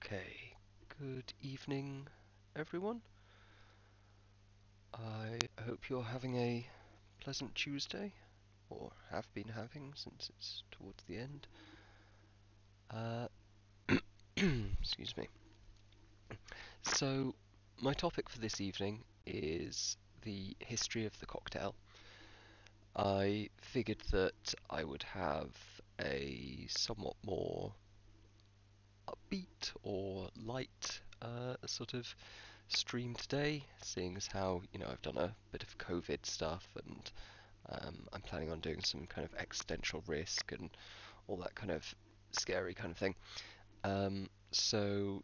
Okay, good evening, everyone. I hope you're having a pleasant Tuesday, or have been having since it's towards the end. Uh, excuse me. So, my topic for this evening is the history of the cocktail. I figured that I would have a somewhat more upbeat or light sort of stream today, seeing as how, I've done a bit of COVID stuff and I'm planning on doing some kind of existential risk and all that kind of scary kind of thing. So,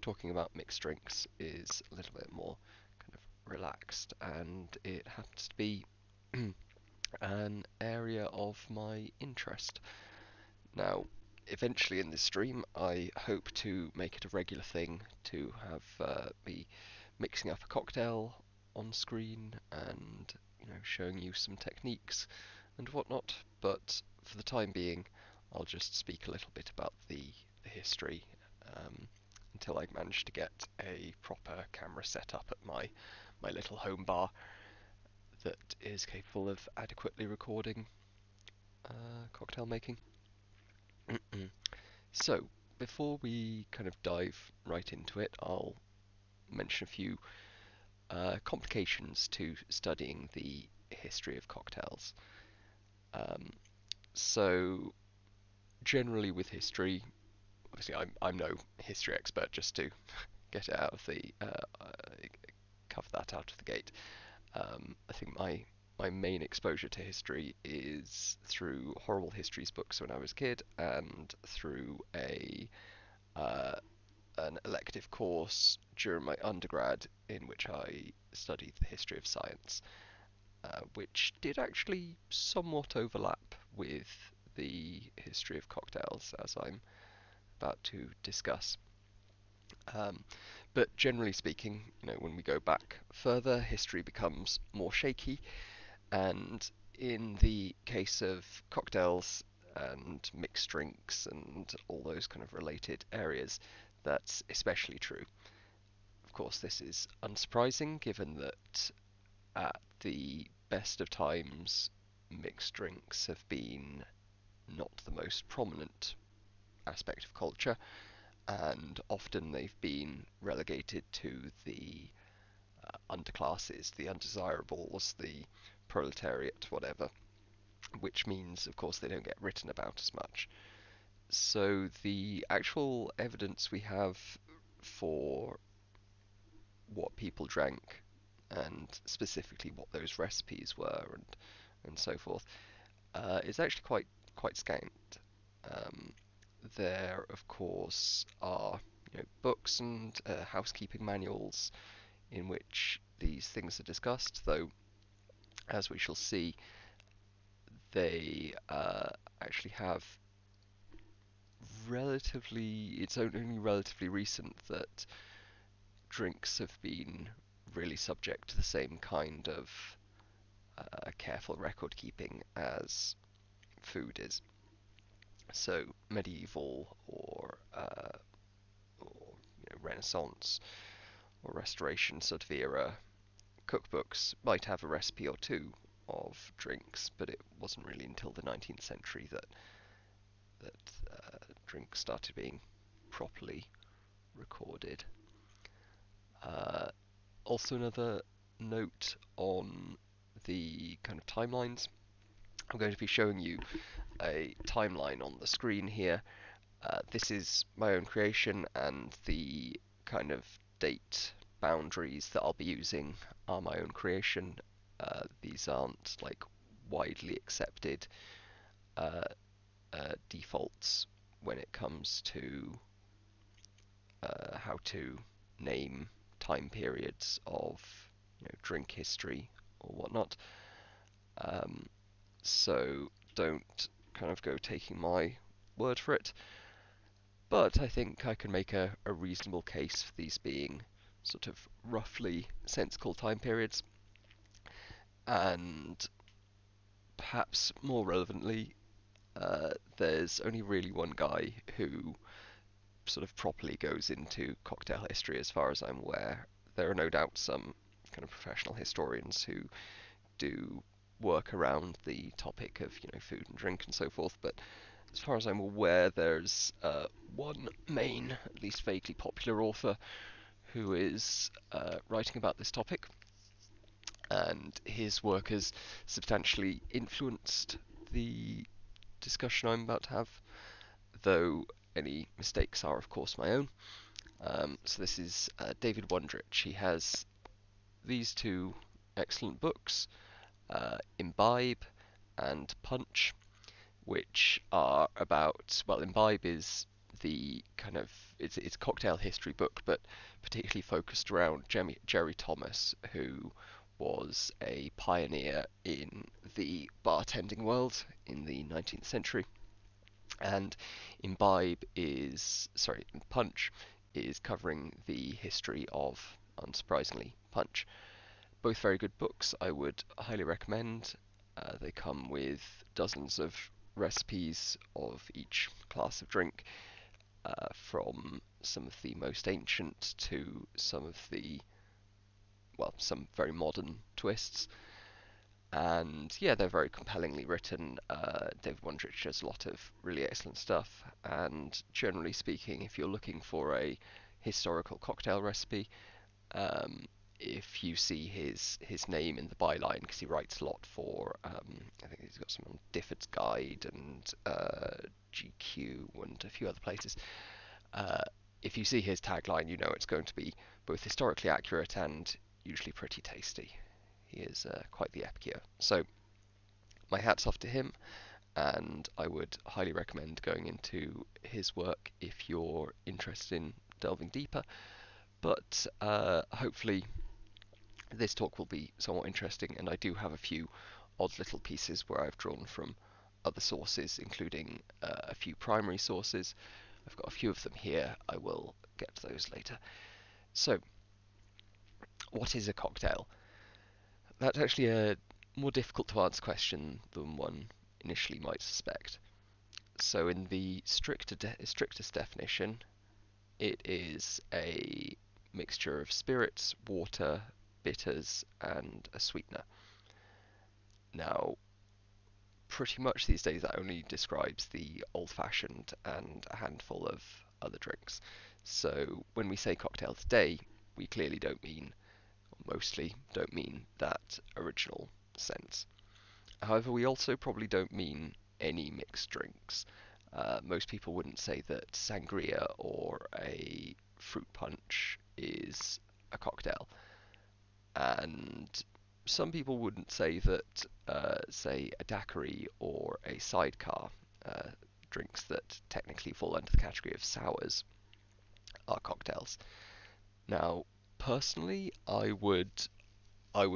talking about mixed drinks is a little bit more kind of relaxed, and it happens to be an area of my interest. Now, eventually in this stream, I hope to make it a regular thing to have me mixing up a cocktail on screen and showing you some techniques and whatnot. But for the time being, I'll just speak a little bit about the history um, until I manage to get a proper camera set up at my little home bar that is capable of adequately recording cocktail making. So, before we kind of dive right into it, I'll mention a few complications to studying the history of cocktails. Um, so, generally with history, obviously I'm no history expert, just to get it out of the cover that out of the gate. I think my main exposure to history is through horrible histories books when I was a kid, and through a uh, an elective course during my undergrad in which I studied the history of science, which did actually somewhat overlap with the history of cocktails, as I'm about to discuss. Um, but generally speaking, when we go back further, history becomes more shaky, and in the case of cocktails and mixed drinks and all those kind of related areas, that's especially true. Of course, this is unsurprising given that at the best of times, mixed drinks have been not the most prominent aspect of culture, and often they've been relegated to the underclasses, the undesirables, the proletariat, whatever, which means, of course, they don't get written about as much. So the actual evidence we have for what people drank and specifically what those recipes were and so forth is actually quite scant. Um, there, of course, are books and housekeeping manuals in which these things are discussed, though, as we shall see, they actually have it's only relatively recent that drinks have been really subject to the same kind of careful record keeping as food is. So medieval or Renaissance or Restoration sort of era cookbooks might have a recipe or two of drinks, but it wasn't really until the 19th century that drinks started being properly recorded. Uh, Also, another note on the kind of timelines. I'm going to be showing you a timeline on the screen here. This is my own creation, and the kind of date boundaries that I'll be using are my own creation. These aren't like widely accepted uh, defaults when it comes to how to name time periods of drink history or whatnot. Um, so don't kind of go taking my word for it. But I think I can make a reasonable case for these being sort of roughly sensible time periods. And perhaps more relevantly, there's only really one guy who sort of properly goes into cocktail history as far as I'm aware. There are no doubt some kind of professional historians who do work around the topic of food and drink and so forth, but as far as I'm aware, there's one main, at least vaguely popular author who is writing about this topic, and his work has substantially influenced the discussion I'm about to have, though any mistakes are, of course, my own. So this is David Wondrich. He has these two excellent books, Imbibe and Punch, which are about, well, Imbibe is the kind of, it's a cocktail history book, but particularly focused around Jerry Thomas, who was a pioneer in the bartending world in the 19th century. And Punch is covering the history of, unsurprisingly, Punch. Both very good books. I would highly recommend. They come with dozens of recipes of each class of drink, from some of the most ancient to some very modern twists. And yeah, they're very compellingly written. David Wondrich does a lot of really excellent stuff. And generally speaking, if you're looking for a historical cocktail recipe, um, if you see his name in the byline, because he writes a lot for, I think he's got some on Difford's Guide and GQ and a few other places. Uh, if you see his tagline, you know it's going to be both historically accurate and usually pretty tasty. He is quite the epicure. So my hat's off to him, and I would highly recommend going into his work if you're interested in delving deeper. But hopefully this talk will be somewhat interesting, and I do have a few odd little pieces where I've drawn from other sources, including a few primary sources. I've got a few of them here. I will get to those later. So, what is a cocktail? That's actually a more difficult to answer question than one initially might suspect. So, in the strictest definition, it is a mixture of spirits, water, bitters, and a sweetener. Now, pretty much these days that only describes the old-fashioned and a handful of other drinks. So when we say cocktail today, we clearly don't mean, or mostly don't mean, that original sense. However, we also probably don't mean any mixed drinks. Most people wouldn't say that sangria or a fruit punch is a cocktail, and some people wouldn't say that, say, a daiquiri or a sidecar, uh, drinks that technically fall under the category of sours, are cocktails. Now, personally, I would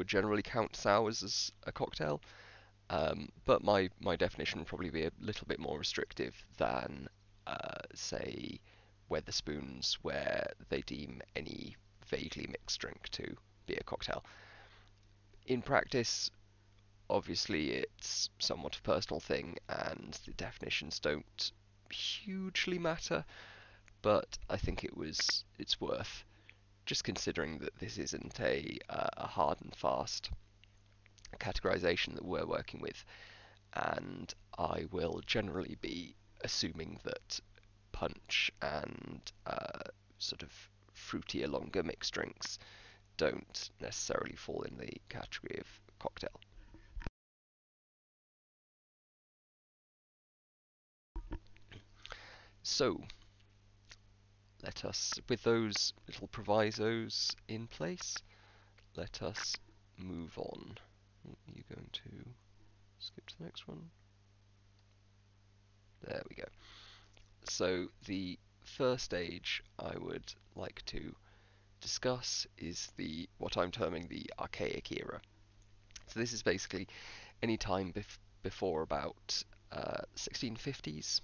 generally count sours as a cocktail, but my definition would probably be a little bit more restrictive than, say, Wetherspoons, where they deem any vaguely mixed drink to be a cocktail. In practice, obviously, it's somewhat a personal thing, and the definitions don't hugely matter, but I think it's worth just considering that this isn't a hard and fast categorization that we're working with, and I will generally be assuming that punch and sort of fruitier, longer mixed drinks don't necessarily fall in the category of cocktail. So, let us, with those little provisos in place, let us move on. You're going to skip to the next one. There we go. So the first stage I would like to discuss is the what I'm terming the archaic era. So this is basically any time before about 1650s,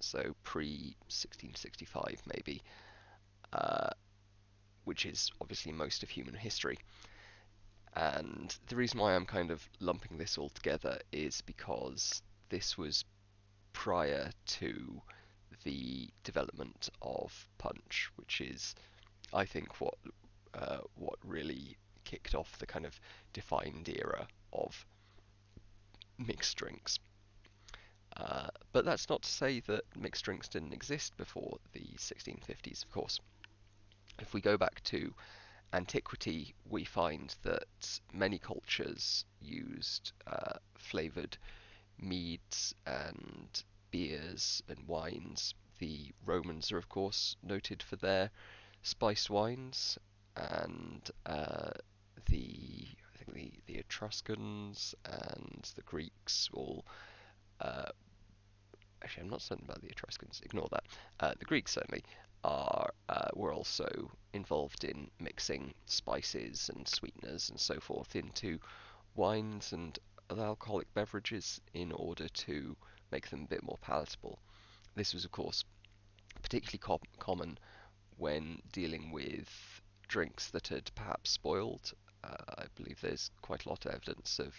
so pre 1665 maybe, uh, which is obviously most of human history. And the reason why I'm kind of lumping this all together is because this was prior to the development of punch, which is, I think, what really kicked off the kind of defined era of mixed drinks. But that's not to say that mixed drinks didn't exist before the 1650s, of course. If we go back to antiquity, we find that many cultures used flavoured meads and beers and wines. The Romans are, of course, noted for their spiced wines, and I think the Etruscans and the Greeks all. Uh, Actually, I'm not certain about the Etruscans. Ignore that. The Greeks certainly were also involved in mixing spices and sweeteners and so forth into wines and other alcoholic beverages in order to make them a bit more palatable. This was, of course, particularly common when dealing with drinks that had perhaps spoiled. I believe there's quite a lot of evidence of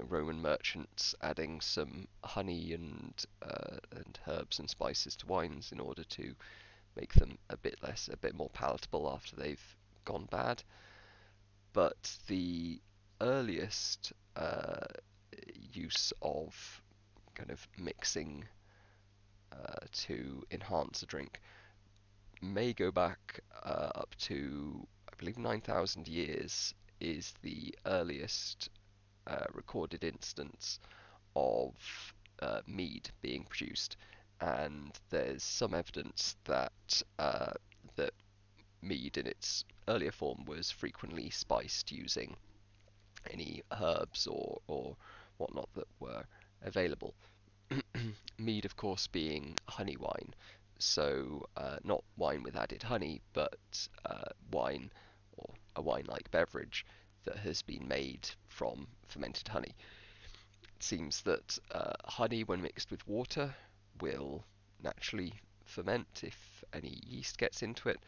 Roman merchants adding some honey and herbs and spices to wines in order to make them a bit more palatable after they've gone bad. But the earliest use of kind of mixing to enhance a drink may go back up to, I believe, 9,000 years is the earliest recorded instance of mead being produced, and there's some evidence that mead in its earlier form was frequently spiced using any herbs or whatnot that were available. Mead, of course, being honey wine, so not wine with added honey, but wine or a wine-like beverage that has been made from fermented honey. It seems that honey, when mixed with water, will naturally ferment if any yeast gets into it,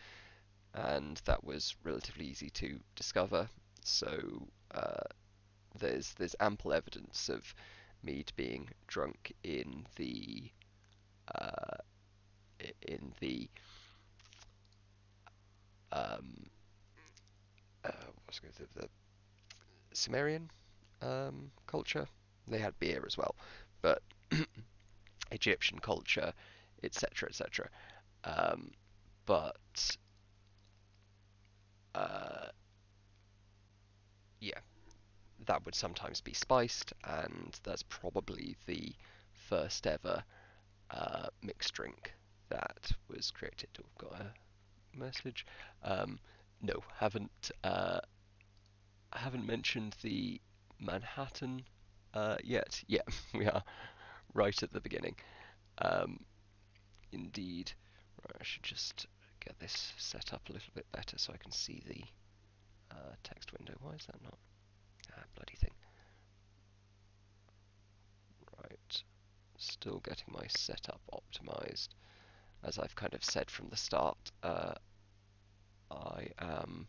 and that was relatively easy to discover. So there's ample evidence of mead being drunk uh, in the um, the Sumerian culture. They had beer as well, but Egyptian culture, etc., etc. Um, but uh, yeah, that would sometimes be spiced, and that's probably the first ever mixed drink that was created. Oh, I've got a message. Um, no, haven't mentioned the Manhattan yet. Yeah, we are right at the beginning. Um, Indeed. Right, I should just get this set up a little bit better so I can see the text window. Why is that not? Ah, bloody thing. Right. Still getting my setup optimized. As I've kind of said from the start, I am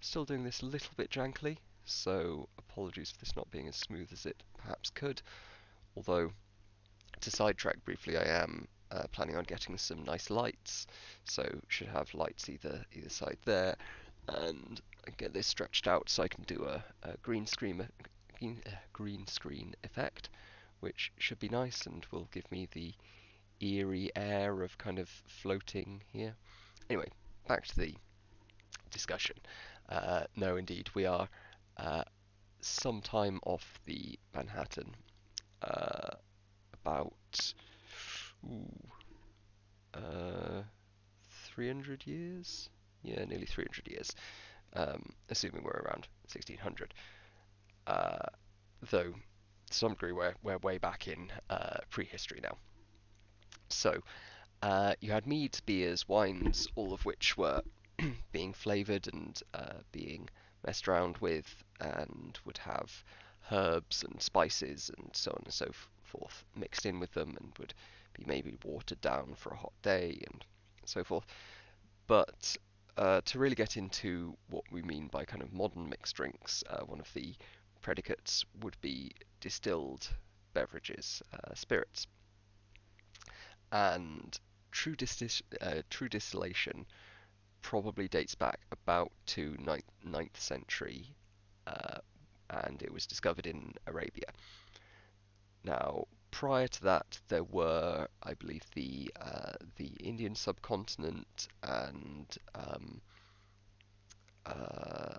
still doing this a little bit jankily, so apologies for this not being as smooth as it perhaps could. Although, to sidetrack briefly, I am planning on getting some nice lights, so should have lights either side there, and I get this stretched out so I can do a green screen effect, which should be nice and will give me the eerie air of kind of floating here. Anyway, back to the discussion. No, indeed, we are some time off the Manhattan, uh, about ooh, uh, 300 years? Yeah, nearly 300 years, assuming we're around 1600. Uh, though, to some degree, we're way back in prehistory now. So, you had meads, beers, wines, all of which were being flavoured and being messed around with, and would have herbs and spices and so on and so forth mixed in with them, and would be maybe watered down for a hot day and so forth. But to really get into what we mean by kind of modern mixed drinks, one of the predicates would be distilled beverages, spirits. And true distillation probably dates back about to ninth century, uh, and it was discovered in Arabia. Now, prior to that, there were, I believe, the Indian subcontinent and uh,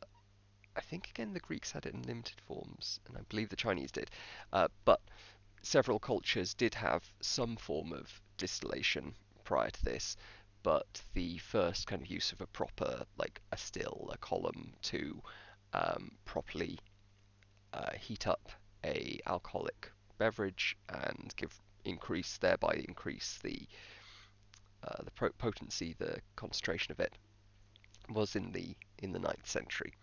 I think again the Greeks had it in limited forms, and I believe the Chinese did. But several cultures did have some form of distillation prior to this, but the first kind of use of a proper, like a still, a column to properly heat up a alcoholic beverage and thereby increase the potency, the concentration of it, was in the ninth century.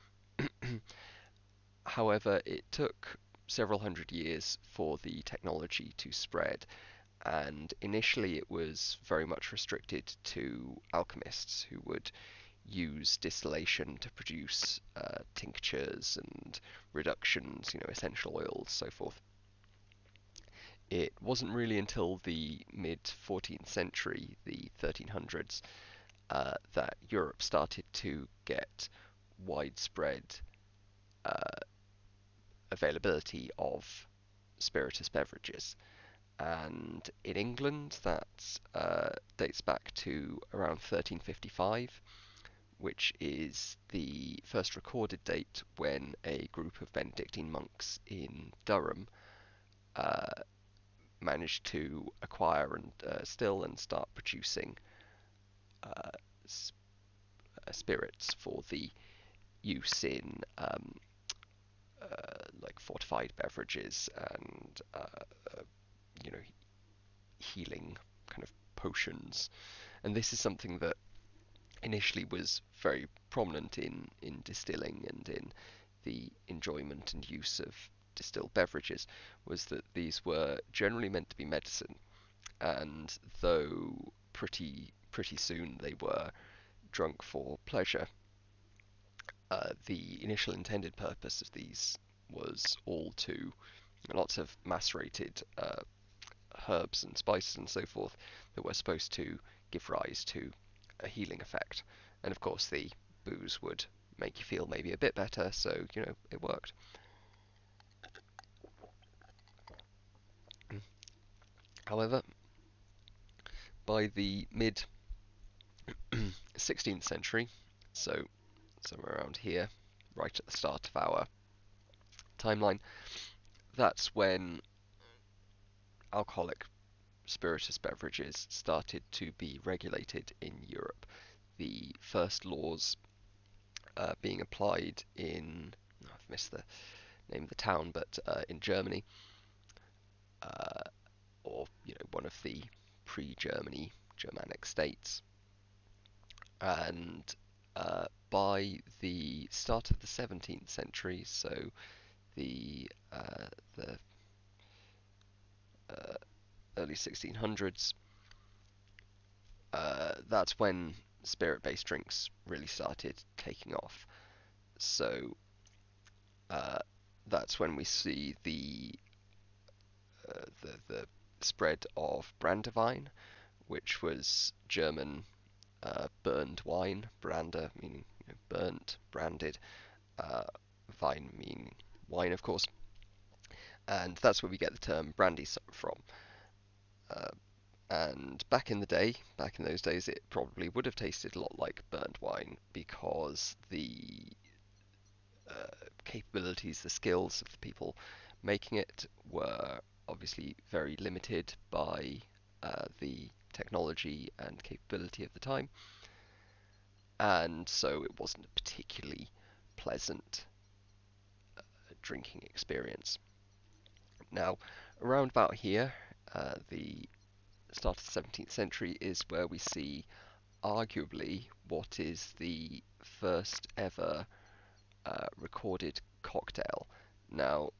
However, it took several hundred years for the technology to spread, and initially it was very much restricted to alchemists who would use distillation to produce tinctures and reductions, essential oils, so forth. It wasn't really until the mid 14th century, the 1300s, that Europe started to get widespread uh, availability of spirituous beverages. And in England, that dates back to around 1355, which is the first recorded date when a group of Benedictine monks in Durham uh, managed to acquire and still and start producing uh, spirits for the use in like fortified beverages and you know healing kind of potions. And this is something that initially was very prominent in distilling and in the enjoyment and use of distilled beverages, was that these were generally meant to be medicine, and though pretty soon they were drunk for pleasure, the initial intended purpose of these was all to lots of macerated herbs and spices and so forth that were supposed to give rise to a healing effect. And of course, the booze would make you feel maybe a bit better, so it worked. However, by the mid 16th century, so somewhere around here, right at the start of our timeline, that's when alcoholic spirituous beverages started to be regulated in Europe. The first laws being applied in, I've missed the name of the town, but in Germany, uh, or one of the pre-Germany Germanic states. And by the start of the 17th century, so the uh, early 1600s, that's when spirit-based drinks really started taking off. So uh, that's when we see the spread of Brandewine, which was German burned wine, Brande meaning burnt, branded, uh, Wein meaning wine, of course, and that's where we get the term brandy from. Uh, and back in those days, it probably would have tasted a lot like burnt wine because the capabilities, the skills of the people making it were obviously very limited by the technology and capability of the time, and so it wasn't a particularly pleasant drinking experience. Now, around about here, the start of the 17th century is where we see arguably what is the first ever recorded cocktail. Now,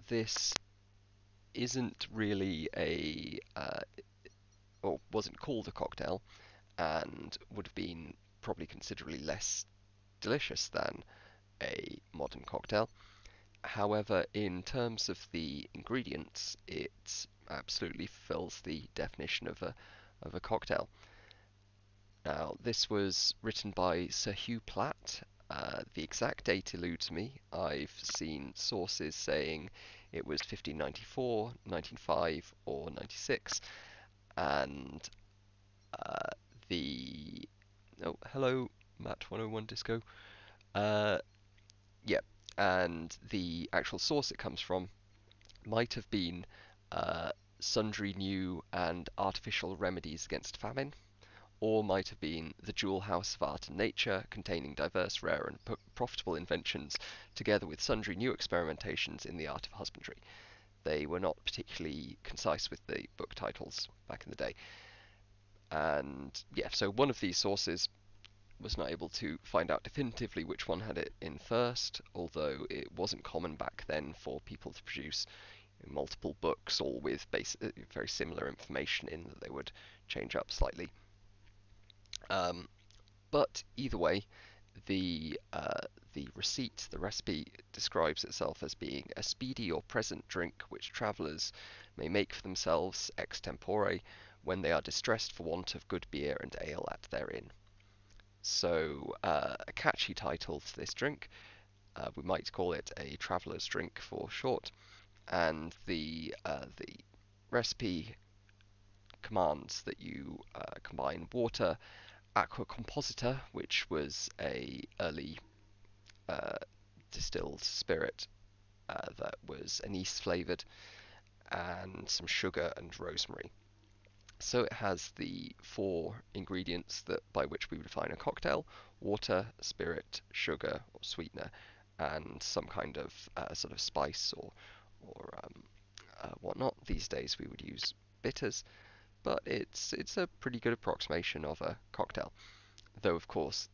this isn't really or wasn't called a cocktail, and would have been probably considerably less delicious than a modern cocktail. However, in terms of the ingredients, it absolutely fulfills the definition of a of a cocktail. Now, this was written by Sir Hugh Platt. The exact date eludes me. I've seen sources saying it was 1594, 1905, or 96, and uh, the oh, hello, Matt 101 Disco. Uh, yeah, and the actual source it comes from might have been uh, sundry new and artificial remedies against famine, or might have been the Jewel House of Art and Nature, containing diverse, rare, and profitable inventions, together with sundry new experimentations in the art of husbandry. They were not particularly concise with the book titles back in the day. And yeah, so one of these sources was not able to find out definitively which one had it in first, although it wasn't common back then for people to produce multiple books, all with very similar information in that they would change up slightly. Um, but either way, the receipt, the recipe, describes itself as being a speedy or present drink which travellers may make for themselves ex tempore when they are distressed for want of good beer and ale at their inn. So a catchy title to this drink. We might call it a traveller's drink for short. And the recipe commands that you combine water, aqua composita, which was a early uh, distilled spirit that was anise flavored, and some sugar and rosemary. So it has the four ingredients that by which we would define a cocktail: water, spirit, sugar or sweetener, and some kind of sort of spice or whatnot. These days we would use bitters, but it's a pretty good approximation of a cocktail. Though of course,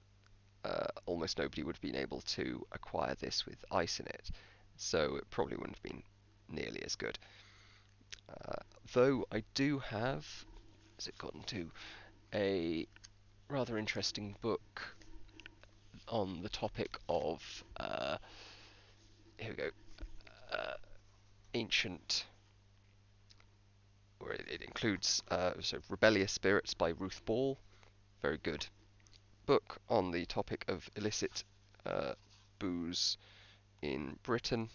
almost nobody would have been able to acquire this with ice in it, so it probably wouldn't have been nearly as good. Uh, though I do have, has it gotten to, a rather interesting book on the topic of, here we go, uh, ancient, or it includes Rebellious Spirits by Ruth Ball. Very good book on the topic of illicit uh, booze in Britain,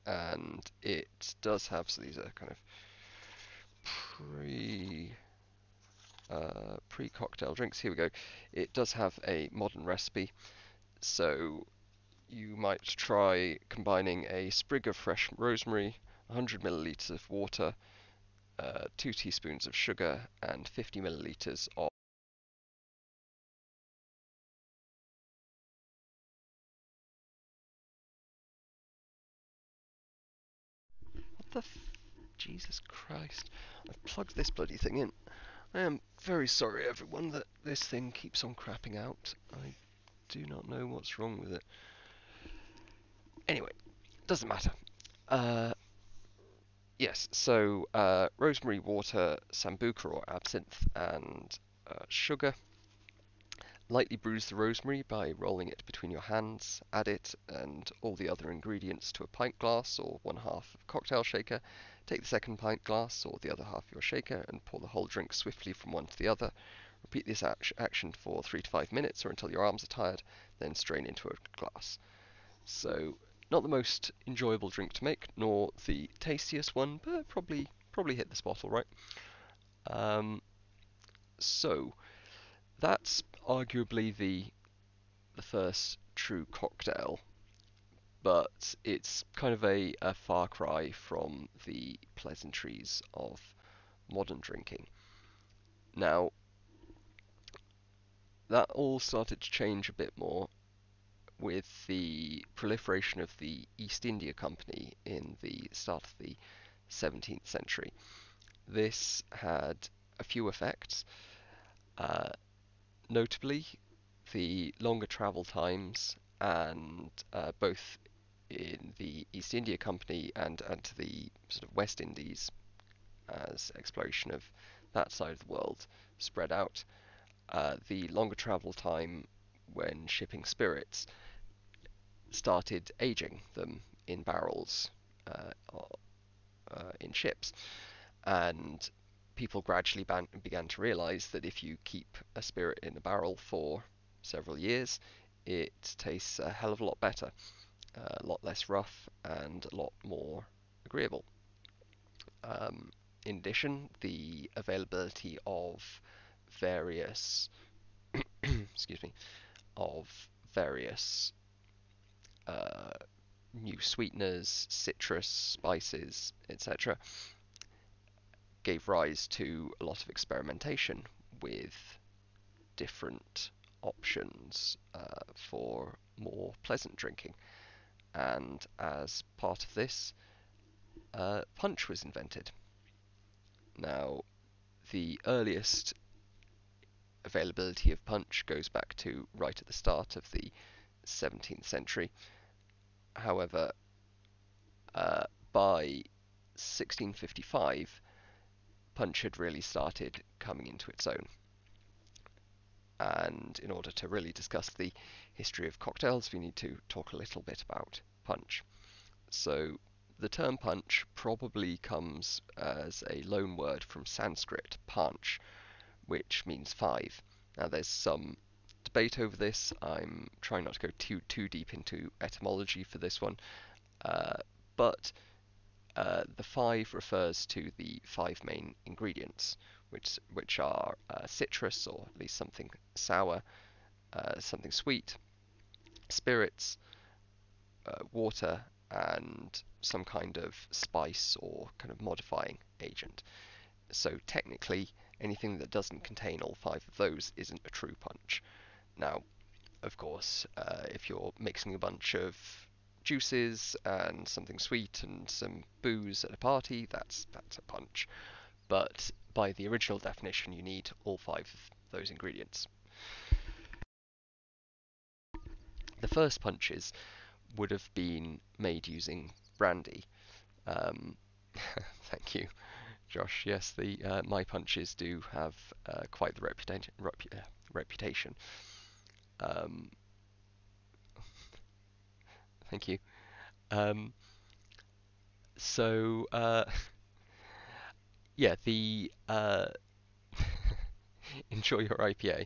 and it does have, so these are kind of pre pre cocktail drinks. Here we go. It does have a modern recipe, so you might try combining a sprig of fresh rosemary, 100 milliliters of water, 2 teaspoons of sugar, and 50 milliliters of. What the Jesus Christ. I've plugged this bloody thing in. I am very sorry, everyone, that this thing keeps on crapping out. I do not know what's wrong with it. Anyway, doesn't matter. Uh, yes, so rosemary water, sambuca or absinthe, and sugar. Lightly bruise the rosemary by rolling it between your hands. Add it and all the other ingredients to a pint glass or 1/2 of a cocktail shaker. Take the second pint glass or the other half of your shaker and pour the whole drink swiftly from one to the other. Repeat this action for 3 to 5 minutes or until your arms are tired, then strain into a glass. So, not the most enjoyable drink to make, nor the tastiest one, but probably hit the spot all right. Um, so that's arguably the first true cocktail, but it's kind of a far cry from the pleasantries of modern drinking. Now, that all started to change a bit more with the proliferation of the East India Company in the start of the 17th century. This had a few effects, uh, notably the longer travel times, and both in the East India Company and to the sort of West Indies as exploration of that side of the world spread out. The longer travel time when shipping spirits started aging them in barrels in ships, and people gradually began to realize that if you keep a spirit in a barrel for several years, it tastes a hell of a lot better, a lot less rough, and a lot more agreeable. Um, in addition, the availability of various excuse me, of various uh, new sweeteners, citrus, spices, etc., gave rise to a lot of experimentation with different options for more pleasant drinking. And as part of this, punch was invented. Now, the earliest availability of punch goes back to right at the start of the 17th century. However, by 1655, punch had really started coming into its own. And in order to really discuss the history of cocktails, we need to talk a little bit about punch. So, the term punch probably comes as a loan word from Sanskrit, panch, which means five. Now, there's some debate over this. I'm trying not to go too deep into etymology for this one, but the five refers to the five main ingredients, which are citrus, or at least something sour, something sweet, spirits, water, and some kind of spice or kind of modifying agent. So technically, anything that doesn't contain all five of those isn't a true punch. Now, of course, if you're mixing a bunch of juices and something sweet and some booze at a party, that's a punch. But by the original definition, you need all five of those ingredients. The first punches would have been made using brandy. Um, thank you, Josh. Yes, the my punches do have quite the reputation. Um, thank you. Um, so yeah, the enjoy your IPA.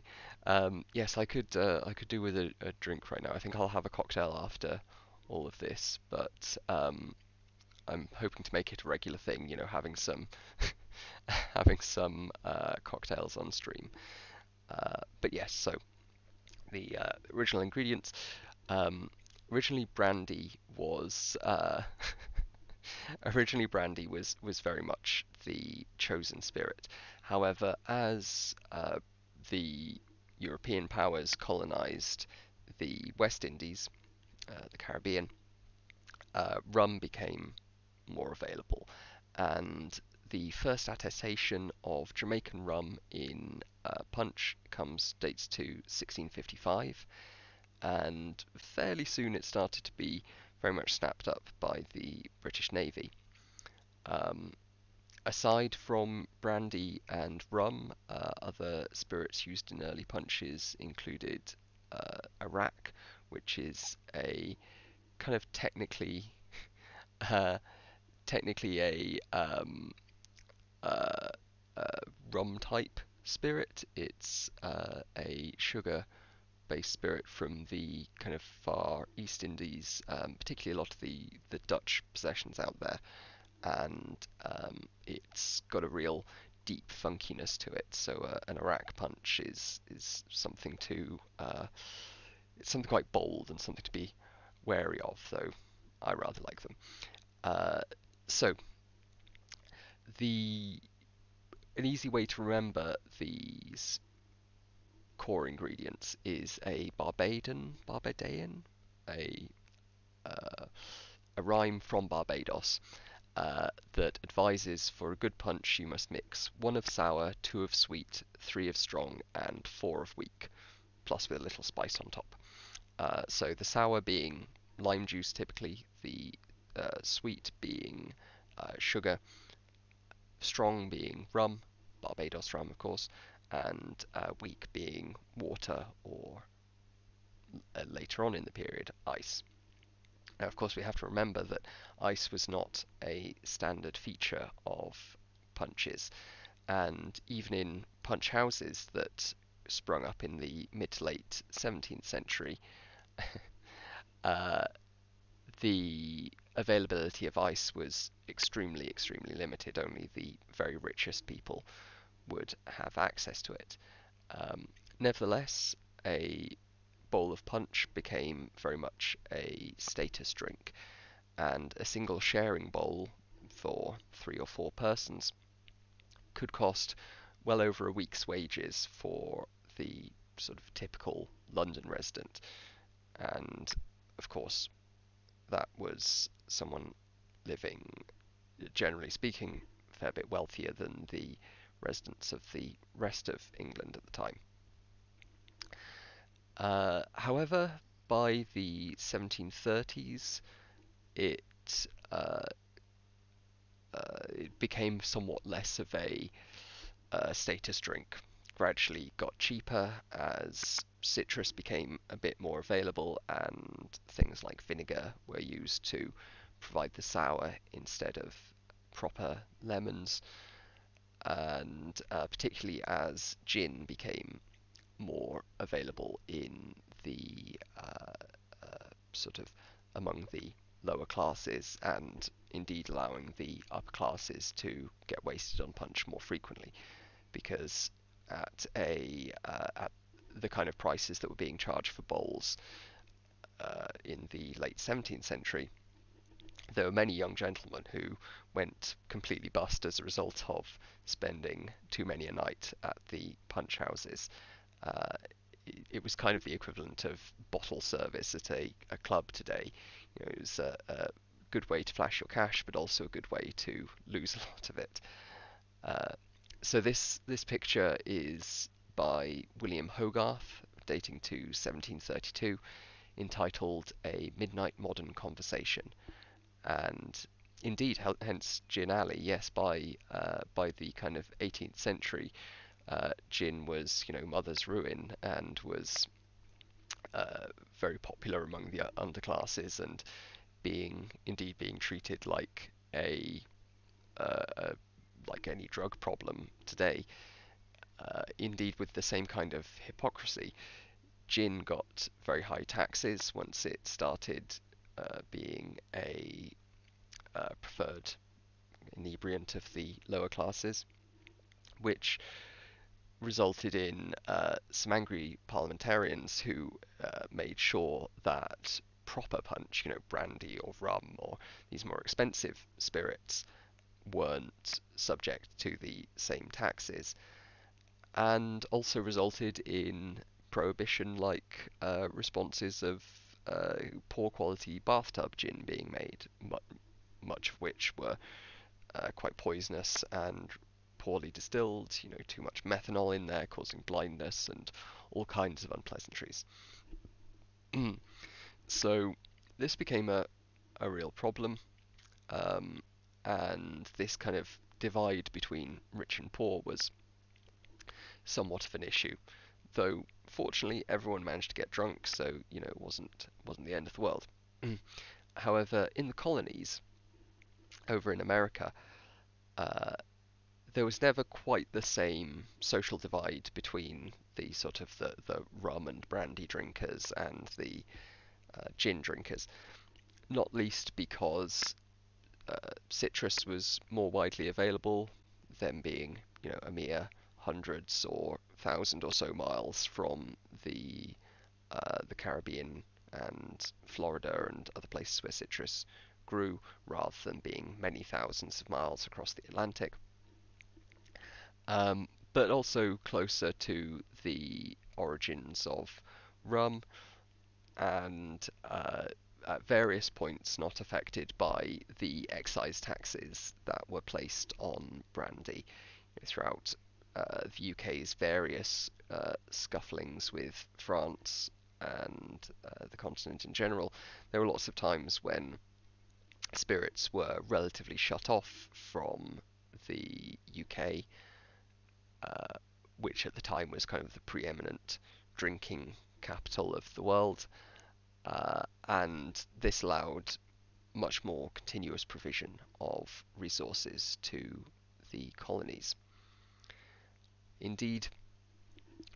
Yes, I could do with a drink right now. I think I'll have a cocktail after all of this, but I'm hoping to make it a regular thing. You know, having some having some cocktails on stream. But yes, so the original ingredients. Um, originally, brandy was originally brandy was very much the chosen spirit. However, as the European powers colonized the West Indies, the Caribbean, rum became more available, and the first attestation of Jamaican rum in punch dates to 1655, and fairly soon it started to be very much snapped up by the British Navy. Um, Aside from brandy and rum, other spirits used in early punches included Arak, which is a kind of uh, technically uh, uh, rum type spirit. It's a sugar-based spirit from the kind of far East Indies, particularly a lot of the Dutch possessions out there, and it's got a real deep funkiness to it. So an Iraq punch is something to it's something quite bold and something to be wary of, though I rather like them. Uh, so the an easy way to remember these core ingredients is Barbadian, a uh, a rhyme from Barbados, that advises for a good punch you must mix one of sour, two of sweet, three of strong, and four of weak, plus with a little spice on top. So the sour being lime juice typically, the sweet being sugar, strong being rum, Barbados rum of course, and weak being water or later on in the period ice. Now, of course, we have to remember that ice was not a standard feature of punches. And even in punch houses that sprung up in the mid to late 17th century, uh, the availability of ice was extremely, extremely limited. Only the very richest people would have access to it. Um, Nevertheless, a bowl of punch became very much a status drink, and a single sharing bowl for 3 or 4 persons could cost well over a week's wages for the sort of typical London resident. And of course, that was someone living, generally speaking, a fair bit wealthier than the residents of the rest of England at the time. However, by the 1730s, it uh, it became somewhat less of a status drink. Gradually got cheaper as citrus became a bit more available, and things like vinegar were used to provide the sour instead of proper lemons. And particularly as gin became more available in the sort of among the lower classes, and indeed allowing the upper classes to get wasted on punch more frequently, because at the kind of prices that were being charged for bowls in the late 17th century, there were many young gentlemen who went completely bust as a result of spending too many a night at the punch houses. Uh, it was kind of the equivalent of bottle service at a club today. You know, it was a good way to flash your cash, but also a good way to lose a lot of it. Uh, so this picture is by William Hogarth, dating to 1732, entitled "A Midnight Modern Conversation." And indeed, hence gin alley. Yes, by the kind of 18th century, gin was, you know, mother's ruin, and was very popular among the underclasses, and being treated uh, like any drug problem today. Indeed, with the same kind of hypocrisy, gin got very high taxes once it started being a preferred inebriant of the lower classes, which resulted in some angry parliamentarians who made sure that proper punch, you know, brandy or rum or these more expensive spirits, weren't subject to the same taxes, and also resulted in prohibition-like responses of poor quality bathtub gin being made, much of which were quite poisonous and poorly distilled, you know, too much methanol in there causing blindness and all kinds of unpleasantries. So this became a real problem, um, and this kind of divide between rich and poor was somewhat of an issue. Though fortunately everyone managed to get drunk, so you know it wasn't the end of the world. However, in the colonies over in America, uh, there was never quite the same social divide between the sort of the rum and brandy drinkers and the gin drinkers, not least because citrus was more widely available, them being, you know, a mere hundreds or thousand or so miles from the Caribbean and Florida and other places where citrus grew, rather than being many thousands of miles across the Atlantic. But also closer to the origins of rum, and at various points not affected by the excise taxes that were placed on brandy throughout the UK's various scufflings with France and the continent in general. There were lots of times when spirits were relatively shut off from the UK, uh, which at the time was kind of the preeminent drinking capital of the world, and this allowed much more continuous provision of resources to the colonies. Indeed,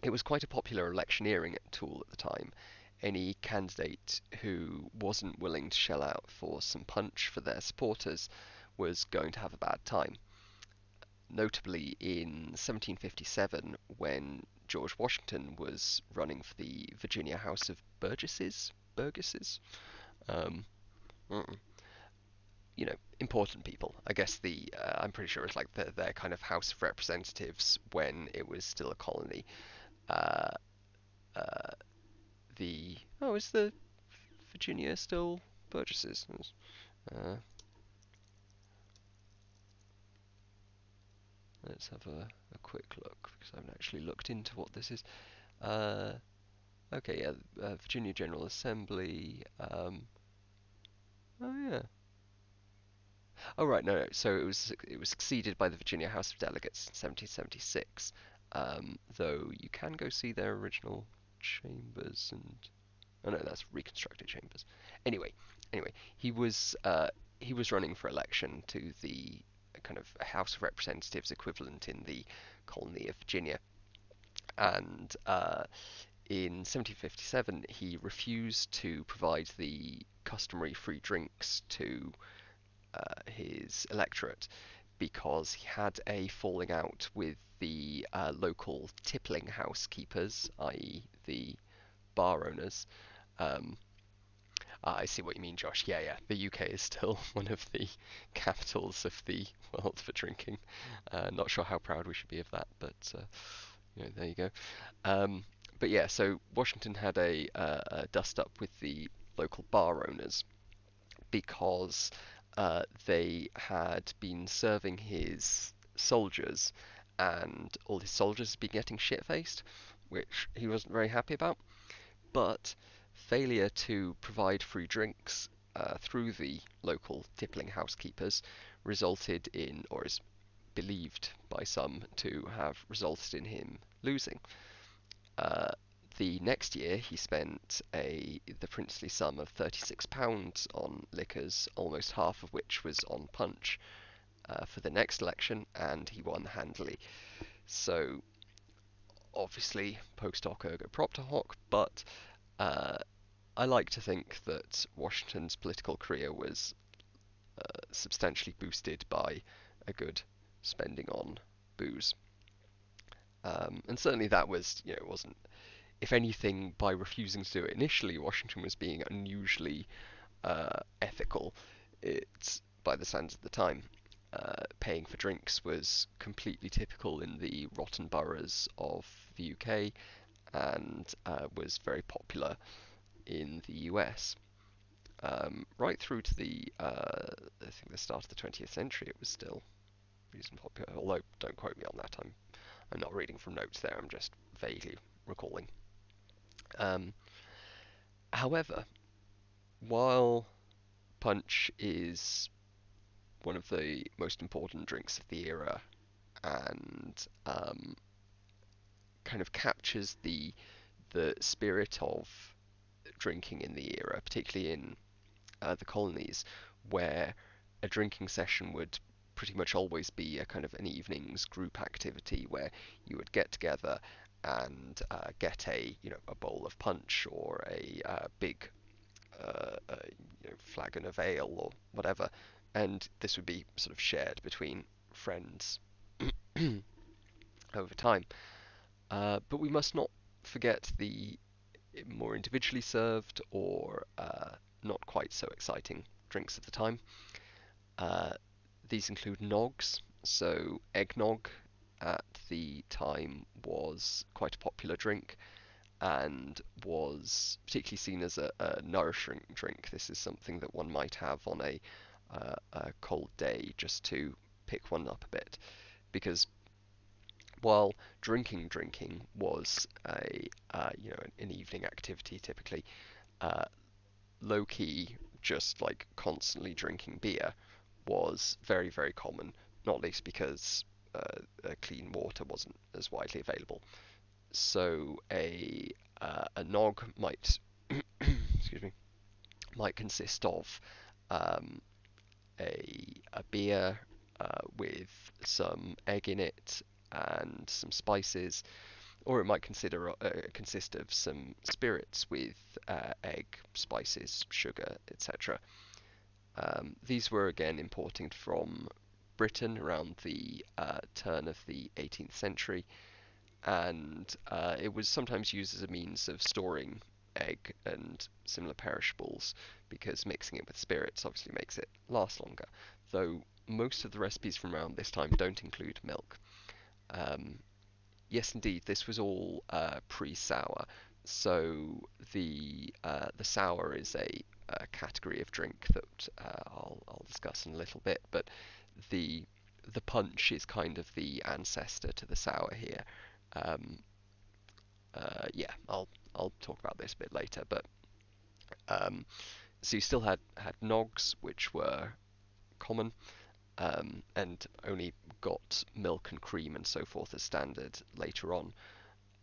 it was quite a popular electioneering tool at the time. Any candidate who wasn't willing to shell out for some punch for their supporters was going to have a bad time. Notably, in 1757, when George Washington was running for the Virginia House of Burgesses, um, important people. I guess I'm pretty sure it's like their kind of House of Representatives when it was still a colony. Uh, uh, is the Virginia still Burgesses? Uh, let's have a quick look because I haven't actually looked into what this is. Uh, okay, yeah, Virginia General Assembly. Oh yeah. Oh right, no. So it was succeeded by the Virginia House of Delegates in 1776. Though you can go see their original chambers and oh no, that's reconstructed chambers. Anyway, anyway, he was running for election to the kind of House of Representatives equivalent in the colony of Virginia, and in 1757 he refused to provide the customary free drinks to his electorate because he had a falling out with the local tippling housekeepers, i.e., the bar owners. Um, I see what you mean, Josh. Yeah, yeah. The UK is still one of the capitals of the world for drinking. Not sure how proud we should be of that, but there you go. Um, but yeah, so Washington had a dust up with the local bar owners because they had been serving his soldiers, and all his soldiers had been getting shit faced, which he wasn't very happy about. But failure to provide free drinks through the local tippling housekeepers resulted in, or is believed by some to have resulted in him losing. Uh, the next year, he spent the princely sum of £36 on liquors, almost half of which was on punch, for the next election, and he won handily. So, obviously, post hoc ergo propter hoc, but uh, I like to think that Washington's political career was substantially boosted by a good spending on booze. And certainly that was, it wasn't, if anything, by refusing to do it initially, Washington was being unusually ethical. It's, by the standards of the time, paying for drinks was completely typical in the rotten boroughs of the UK and was very popular in the US. Right through to I think the start of the 20th century, it was still reasonably popular. Although, don't quote me on that. I'm not reading from notes there. I'm just vaguely recalling. Um, However, while punch is one of the most important drinks of the era and kind of captures the spirit of drinking in the era, particularly in the colonies, where a drinking session would pretty much always be a kind of an evening's group activity where you would get together and get a bowl of punch or a big flagon of ale or whatever, and this would be sort of shared between friends over time. But we must not forget the more individually served or not quite so exciting drinks of the time. Uh, these include nogs, so eggnog at the time was quite a popular drink and was particularly seen as a nourishing drink. This is something that one might have on a cold day just to pick one up a bit, because while drinking was an evening activity typically, uh, low key just like constantly drinking beer was very common, not least because clean water wasn't as widely available. So a nog might excuse me might consist of um, a beer with some egg in it, and some spices, or it might consist of some spirits with egg, spices, sugar, etc. These were again imported from Britain around the turn of the 18th century, and it was sometimes used as a means of storing egg and similar perishables, because mixing it with spirits obviously makes it last longer, though most of the recipes from around this time don't include milk. Um, yes, indeed, this was all pre-sour. So the sour is a category of drink that I'll discuss in a little bit, but the the punch is kind of the ancestor to the sour here. Um, yeah, I'll talk about this a bit later, but um, so you still had nogs, which were common, and only got milk and cream and so forth as standard later on.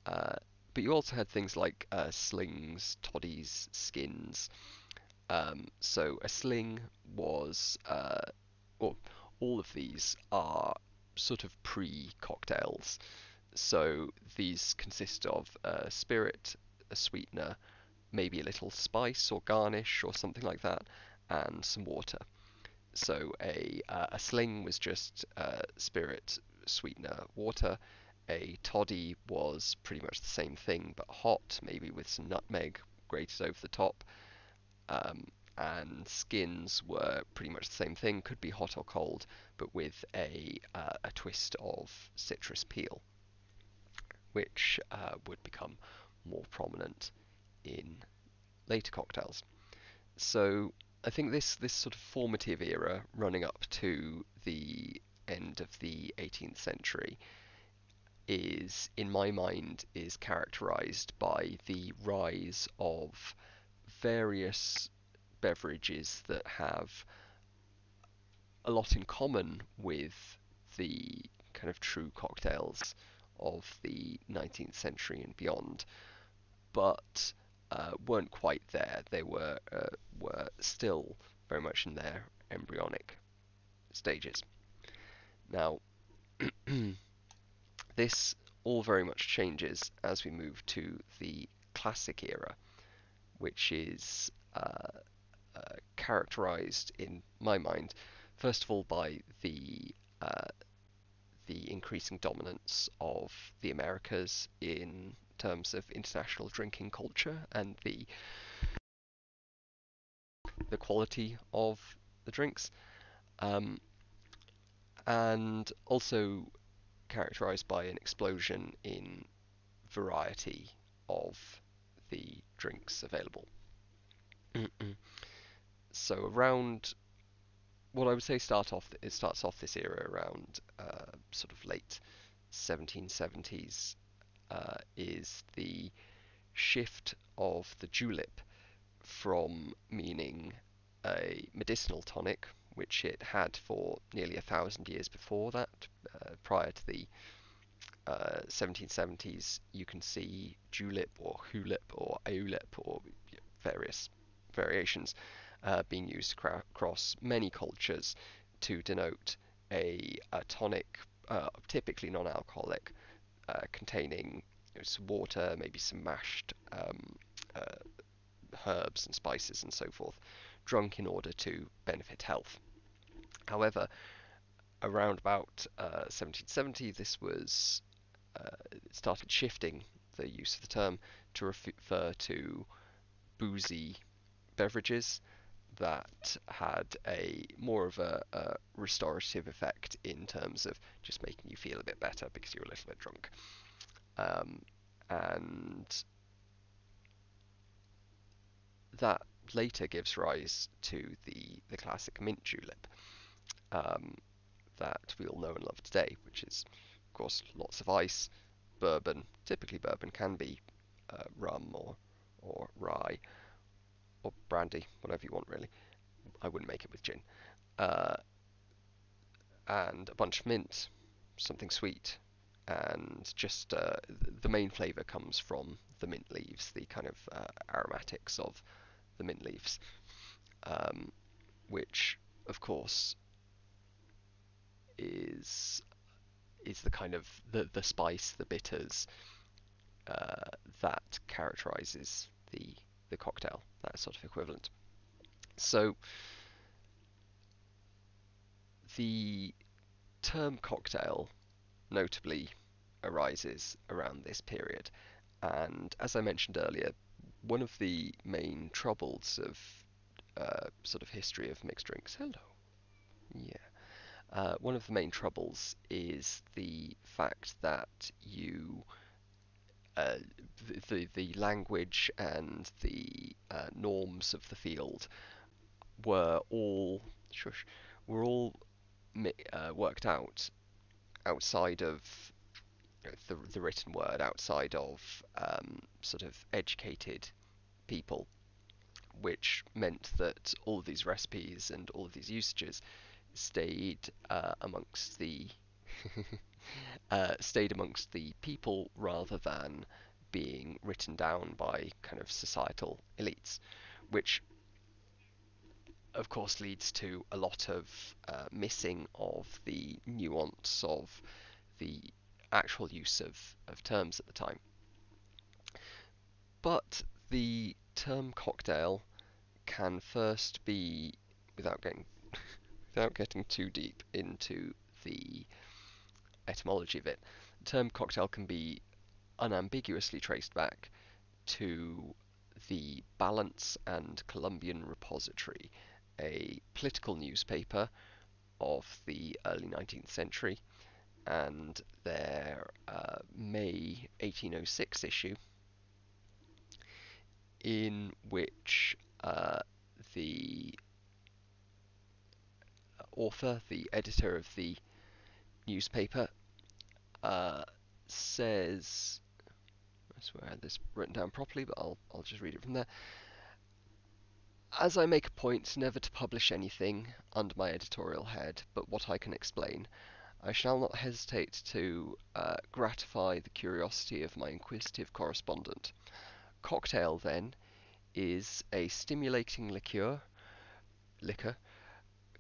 Uh, but you also had things like slings, toddies, skins. So a sling was, well, all of these are sort of pre-cocktails. So these consist of a spirit, a sweetener, maybe a little spice or garnish or something like that, and some water. So a sling was just spirit, sweetener, water. A toddy was pretty much the same thing but hot, maybe with some nutmeg grated over the top. Um, and skins were pretty much the same thing, could be hot or cold, but with a twist of citrus peel, which would become more prominent in later cocktails. So I think this sort of formative era running up to the end of the 18th century is, in my mind, is characterized by the rise of various beverages that have a lot in common with the kind of true cocktails of the 19th century and beyond, but weren't quite there. They were still very much in their embryonic stages. Now, this all very much changes as we move to the classic era, which is characterized, in my mind, first of all by the increasing dominance of the Americas in terms of international drinking culture and the quality of the drinks, um, and also characterized by an explosion in variety of the drinks available. So around, what I would say it starts off this era around sort of late 1770s, is the shift of the julep from meaning a medicinal tonic, which it had for nearly 1,000 years before that. Prior to the 1770s, you can see julep or hulep or aulep or various variations being used across many cultures to denote a tonic, typically non-alcoholic, containing, some water, maybe some mashed uh, herbs and spices and so forth, drunk in order to benefit health. However, around about 1770, this was started shifting the use of the term to refer to boozy beverages that had a more of a restorative effect in terms of just making you feel a bit better because you're a little bit drunk. Um, and that later gives rise to the classic mint julep, um, that we all know and love today, which is, of course, lots of ice, bourbon. Typically, bourbon can be rum or rye or brandy, whatever you want, really. I wouldn't make it with gin. Uh, and a bunch of mint, something sweet, and just the main flavour comes from the mint leaves, the kind of aromatics of the mint leaves, um, which, of course, is is the kind of the spice, the bitters uh, that characterizes the cocktail, that sort of equivalent. So the term cocktail notably arises around this period, and as I mentioned earlier, one of the main troubles of sort of history of mixed drinks. Hello. Yeah. One of the main troubles is the fact that you uh, the language and the norms of the field were all shush, were all worked out outside of the written word, outside of sort of educated people, which meant that all of these recipes and all of these usages stayed amongst the stayed amongst the people rather than being written down by kind of societal elites, which of course leads to a lot of missing of the nuance of the actual use of terms at the time. But the term cocktail can first be, without getting without getting too deep into the etymology of it, the term cocktail can be unambiguously traced back to the Balance and Columbian Repository, a political newspaper of the early 19th century, and their May 1806 issue, in which the author, the editor of the newspaper, uh, says, I swear I had this written down properly, but I'll just read it from there. As I make a point never to publish anything under my editorial head but what I can explain, I shall not hesitate to gratify the curiosity of my inquisitive correspondent. Cocktail, then, is a stimulating liquor,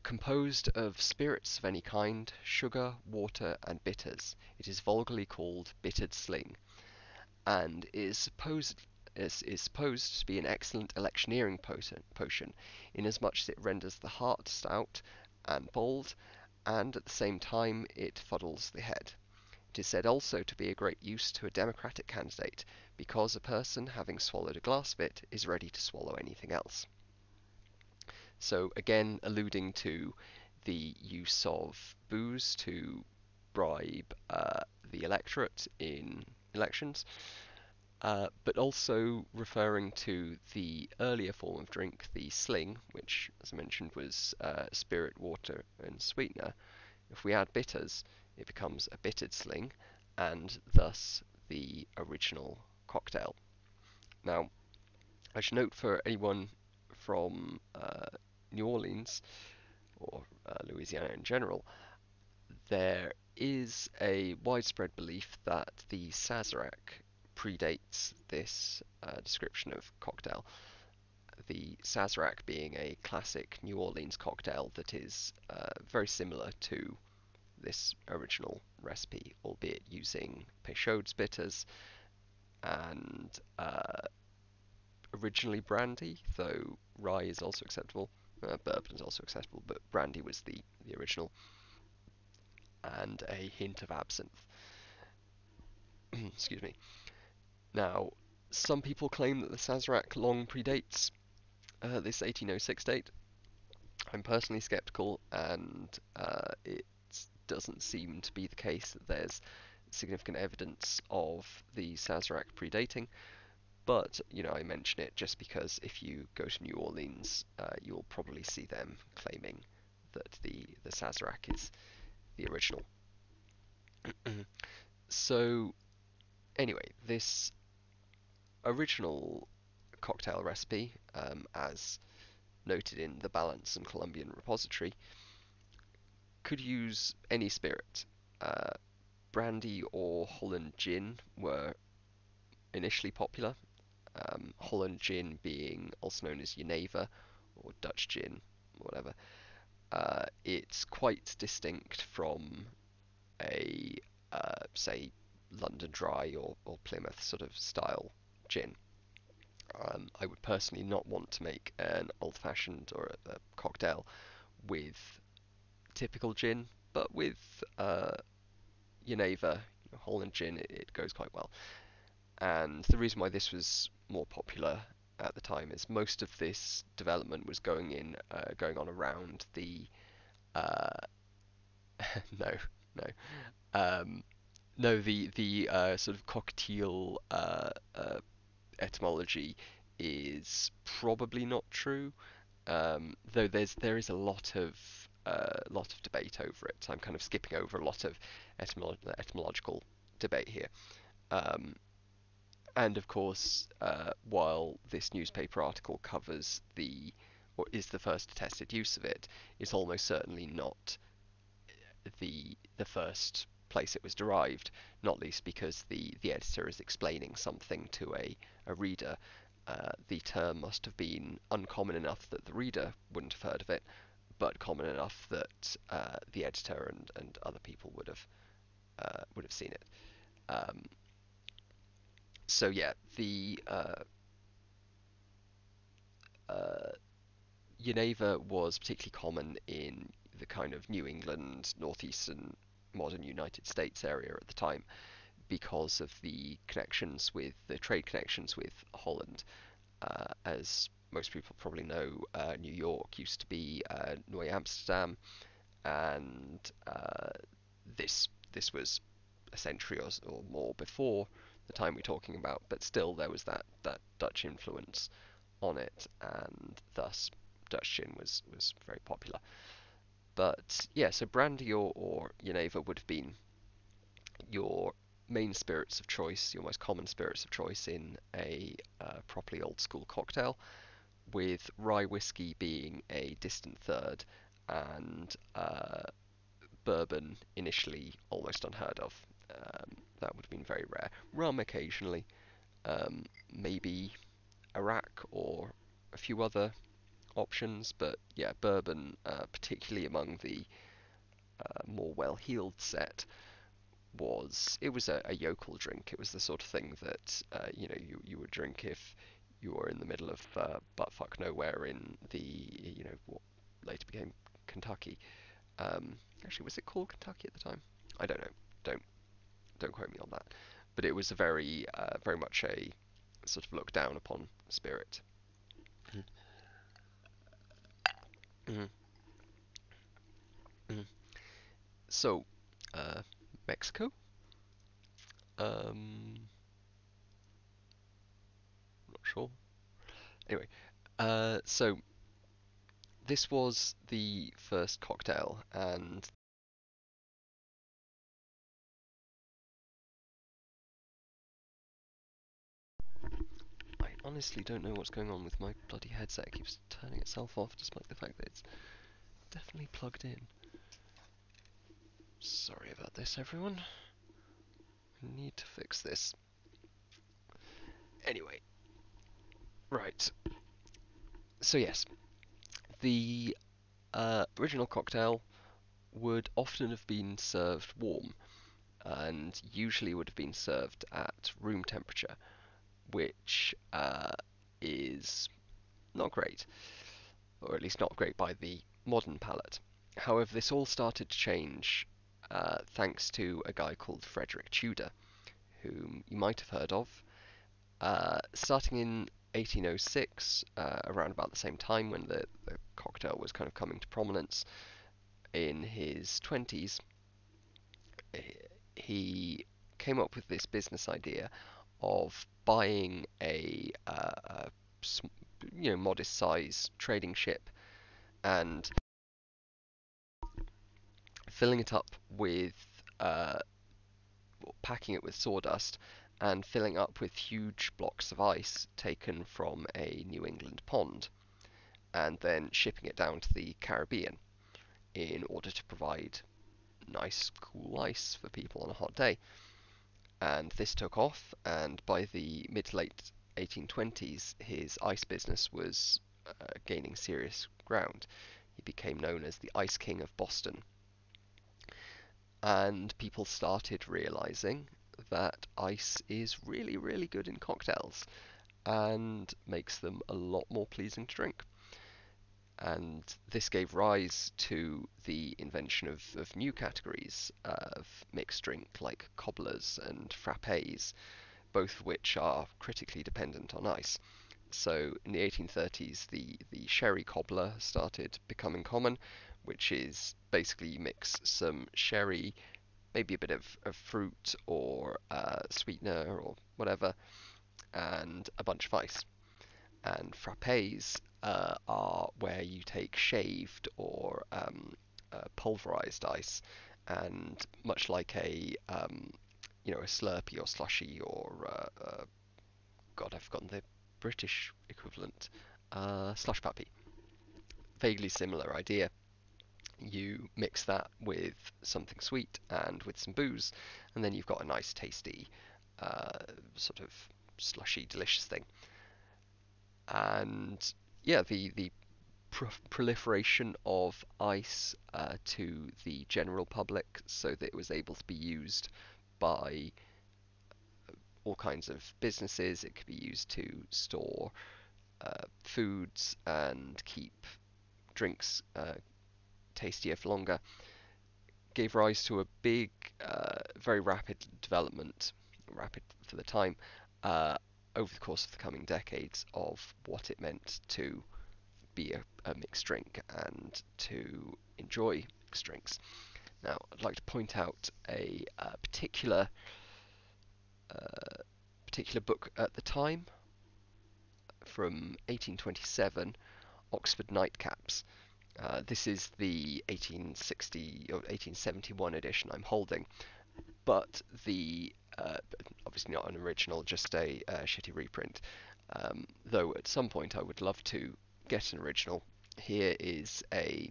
composed of spirits of any kind, sugar, water, and bitters. It is vulgarly called bittered sling, and is supposed to be an excellent electioneering potion, inasmuch as it renders the heart stout and bold, and at the same time it fuddles the head. It is said also to be a great use to a Democratic candidate, because a person having swallowed a glass of it is ready to swallow anything else. So again, alluding to the use of booze to bribe the electorate in elections, but also referring to the earlier form of drink, the sling, which, as I mentioned, was spirit, water, and sweetener. If we add bitters, it becomes a bittered sling, and thus the original cocktail. Now, I should note for anyone from New Orleans or Louisiana in general, there is a widespread belief that the Sazerac predates this description of cocktail. The Sazerac being a classic New Orleans cocktail that is very similar to this original recipe, albeit using Peychaud's bitters and originally brandy, though rye is also acceptable. Bourbon is also acceptable, but brandy was the original, and a hint of absinthe. Excuse me. Now, some people claim that the Sazerac long predates this 1806 date. I'm personally skeptical, and it doesn't seem to be the case that there's significant evidence of the Sazerac predating. But, I mention it just because if you go to New Orleans, you'll probably see them claiming that the Sazerac is the original. So, anyway, this original cocktail recipe, as noted in the Balance and Columbian Repository, could use any spirit. Uh, Brandy or Holland gin were initially popular. Holland gin being also known as Jenever or Dutch gin, whatever. It's quite distinct from a say London Dry or Plymouth sort of style gin. I would personally not want to make an old-fashioned or a cocktail with typical gin, but with Geneva, Holland gin, it goes quite well. And the reason why this was more popular at the time is most of this development was going on around the uh, no, no, um, no, the sort of cocktail etymology is probably not true. Though there is a lot of debate over it. So I'm kind of skipping over a lot of etymological debate here. Um, and of course, while this newspaper article covers or is the first attested use of it, it's almost certainly not the first place it was derived, not least because the editor is explaining something to a reader. The term must have been uncommon enough that the reader wouldn't have heard of it, but common enough that the editor and other people would have seen it. Um, so yeah, the uh, Geneva was particularly common in the kind of New England, northeastern, modern United States area at the time because of the trade connections with Holland. As most people probably know, New York used to be New Amsterdam, and this was a century or more before the time we're talking about, but still there was that Dutch influence on it, and thus Dutch gin was very popular. But yeah, so brandy or Geneva would have been your main spirits of choice, your most common spirits of choice in a properly old school cocktail, with rye whiskey being a distant third, and bourbon initially almost unheard of. That would have been very rare. Rum occasionally, maybe Iraq or a few other options, but yeah, bourbon, particularly among the more well-heeled set, was a yokel drink. It was the sort of thing that you would drink if you were in the middle of buttfuck nowhere in the what later became Kentucky. Actually, was it called Kentucky at the time? I don't know. Don't don't quote me on that. But it was a very much a sort of looked down upon spirit. Mhm, mhm. So, Mexico. Not sure. Anyway, so this was the first cocktail, and I honestly don't know what's going on with my bloody headset. It keeps turning itself off, despite the fact that it's definitely plugged in. Sorry about this, everyone. I need to fix this. Anyway, right. So yes, the original cocktail would often have been served warm, and usually would have been served at room temperature, which is not great, or at least not great by the modern palate. However, this all started to change thanks to a guy called Frederick Tudor, whom you might have heard of. Starting in 1806, around about the same time when the cocktail was kind of coming to prominence, in his 20s, he came up with this business idea of buying a modest size trading ship and filling it up with packing it with sawdust and filling up with huge blocks of ice taken from a New England pond, and then shipping it down to the Caribbean in order to provide nice, cool ice for people on a hot day. And this took off, and by the mid to late 1820s, his ice business was gaining serious ground. He became known as the Ice King of Boston. and people started realizing that ice is really, really good in cocktails and makes them a lot more pleasing to drink. And this gave rise to the invention of new categories of mixed drink like cobblers and frappés, both of which are critically dependent on ice. So in the 1830s, the sherry cobbler started becoming common, which is basically you mix some sherry, maybe a bit of fruit or sweetener or whatever, and a bunch of ice. And frappes are where you take shaved or pulverized ice, and much like a Slurpee or slushy or God, I've forgotten the British equivalent, slush puppy. Vaguely similar idea. You mix that with something sweet and with some booze, and then you've got a nice, tasty, sort of slushy, delicious thing. And yeah, the proliferation of ice to the general public so that it was able to be used by all kinds of businesses. It could be used to store foods and keep drinks tastier for longer, gave rise to a big, very rapid development, rapid for the time, uh, over the course of the coming decades of what it meant to be a mixed drink and to enjoy mixed drinks. Now, I'd like to point out a particular book at the time from 1827, Oxford Nightcaps. This is the 1860 or 1871 edition I'm holding, but the obviously not an original, just a shitty reprint. Though at some point I would love to get an original. Here is a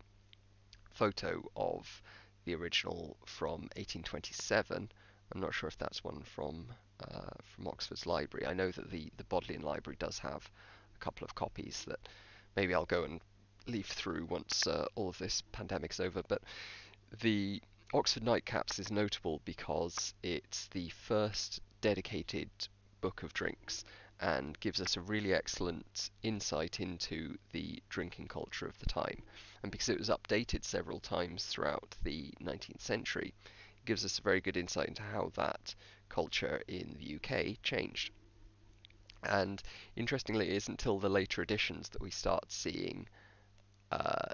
photo of the original from 1827. I'm not sure if that's one from Oxford's library. I know that the Bodleian Library does have a couple of copies that maybe I'll go and leaf through once all of this pandemic's over. But the Oxford Nightcaps is notable because it's the first dedicated book of drinks and gives us a really excellent insight into the drinking culture of the time. And because it was updated several times throughout the 19th century, it gives us a very good insight into how that culture in the UK changed. And interestingly, it isn't until the later editions that we start seeing uh,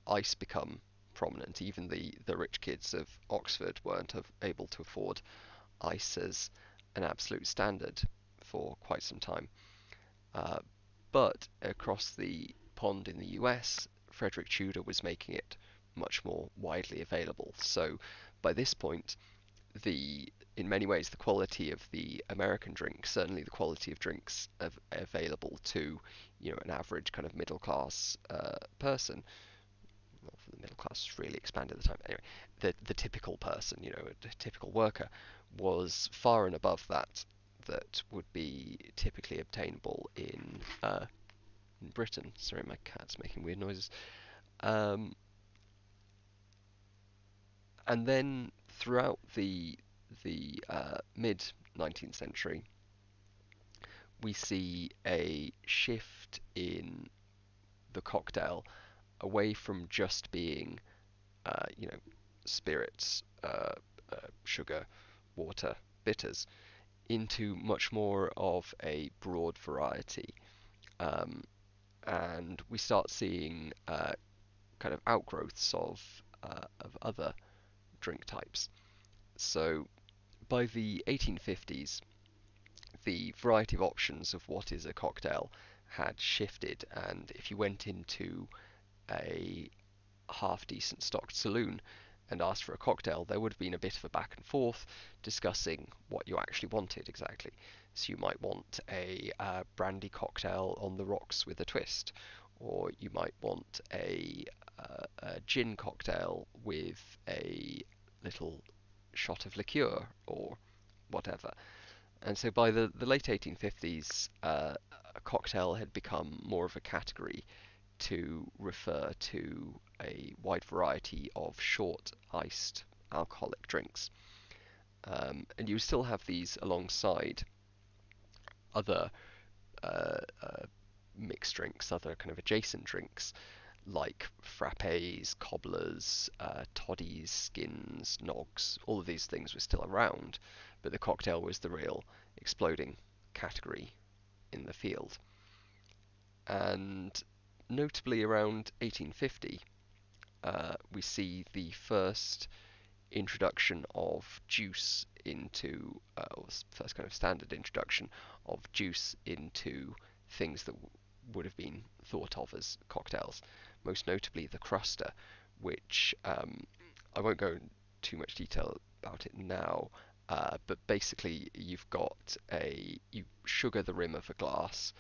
ice become prominent. Even the rich kids of Oxford weren't able to afford ice as an absolute standard for quite some time. Uh, but across the pond in the US, Frederick Tudor was making it much more widely available. So by this point, the in many ways the quality of the American drink, certainly the quality of drinks available to an average kind of middle class person, well, the middle class really expanded at the time. Anyway, the typical person, a typical worker, was far and above that would be typically obtainable in Britain. Sorry, my cat's making weird noises. Um, and then throughout the mid 19th century, we see a shift in the cocktail away from just being, you know, spirits, sugar, water, bitters, into much more of a broad variety. Um, and we start seeing kind of outgrowths of other drink types. So by the 1850s, the variety of options of what is a cocktail had shifted, and if you went into a half decent stocked saloon and asked for a cocktail, there would have been a bit of a back and forth discussing what you actually wanted exactly. So you might want a brandy cocktail on the rocks with a twist, or you might want a gin cocktail with a little shot of liqueur or whatever. And so by the late 1850s, a cocktail had become more of a category to refer to a wide variety of short iced alcoholic drinks. And you still have these alongside other mixed drinks, other kind of adjacent drinks like frappes, cobblers, toddies, skins, nogs. All of these things were still around, but the cocktail was the real exploding category in the field. And notably around 1850, we see the first introduction of juice into, or first kind of standard introduction of juice into things that would have been thought of as cocktails. Most notably the cruster, which I won't go into too much detail about it now, but basically you sugar the rim of a glass